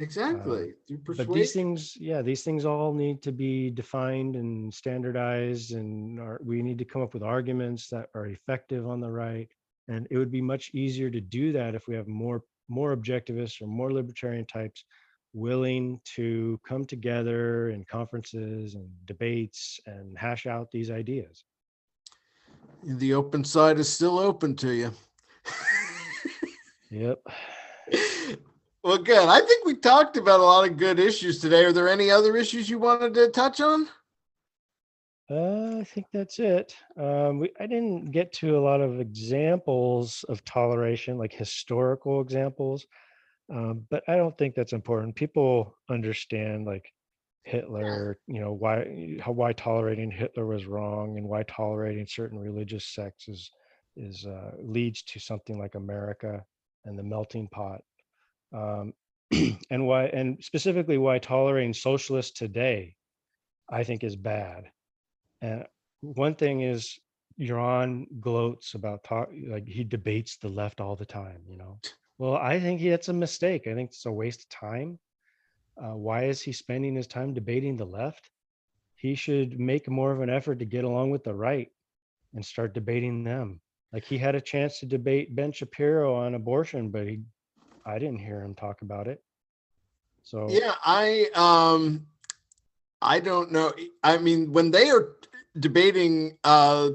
Speaker 1: Exactly. Through
Speaker 2: But these
Speaker 1: persuasion.
Speaker 2: things, yeah, these things all need to be defined and standardized, and we need to come up with arguments that are effective on the right. And it would be much easier to do that if we have more objectivists or more libertarian types willing to come together in conferences and debates and hash out these ideas.
Speaker 1: The open side is still open to you.
Speaker 2: Yep.
Speaker 1: Well, good. I think we talked about a lot of good issues today. Are there any other issues you wanted to touch on?
Speaker 2: I think that's it. I didn't get to a lot of examples of toleration, like historical examples, but I don't think that's important. People understand, like Hitler, why tolerating Hitler was wrong, and why tolerating certain religious sects is leads to something like America and the melting pot, um, and specifically why tolerating socialists today, I think, is bad. And one thing is, Iran gloats about like he debates the left all the time. Well, I think that's a mistake. I think it's a waste of time. Why is he spending his time debating the left? He should make more of an effort to get along with the right and start debating them. Like, he had a chance to debate Ben Shapiro on abortion, but I didn't hear him talk about it. So
Speaker 1: Yeah, I don't know. I mean, when they are debating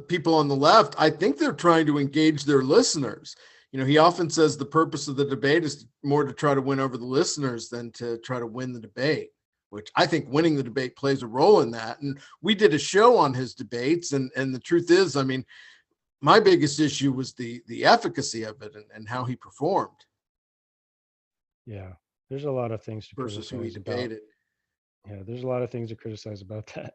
Speaker 1: people on the left, I think they're trying to engage their listeners. He often says the purpose of the debate is more to try to win over the listeners than to try to win the debate, which I think winning the debate plays a role in that. And we did a show on his debates, and the truth is, I mean, my biggest issue was the efficacy of it and how he performed
Speaker 2: yeah, there's a lot of things to
Speaker 1: versus who he
Speaker 2: criticize about.
Speaker 1: debated.
Speaker 2: Yeah, there's a lot of things to criticize about that.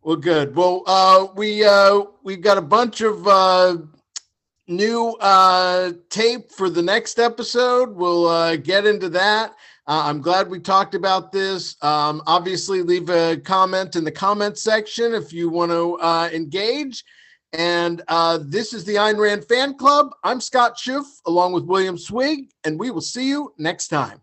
Speaker 1: Well, good. Well, we've got a bunch of new tape for the next episode. We'll get into that. I'm glad we talked about this. Obviously, leave a comment in the comment section if you want to engage. And this is the Ayn Rand Fan Club. I'm Scott Schiff along with William Swig, and we will see you next time.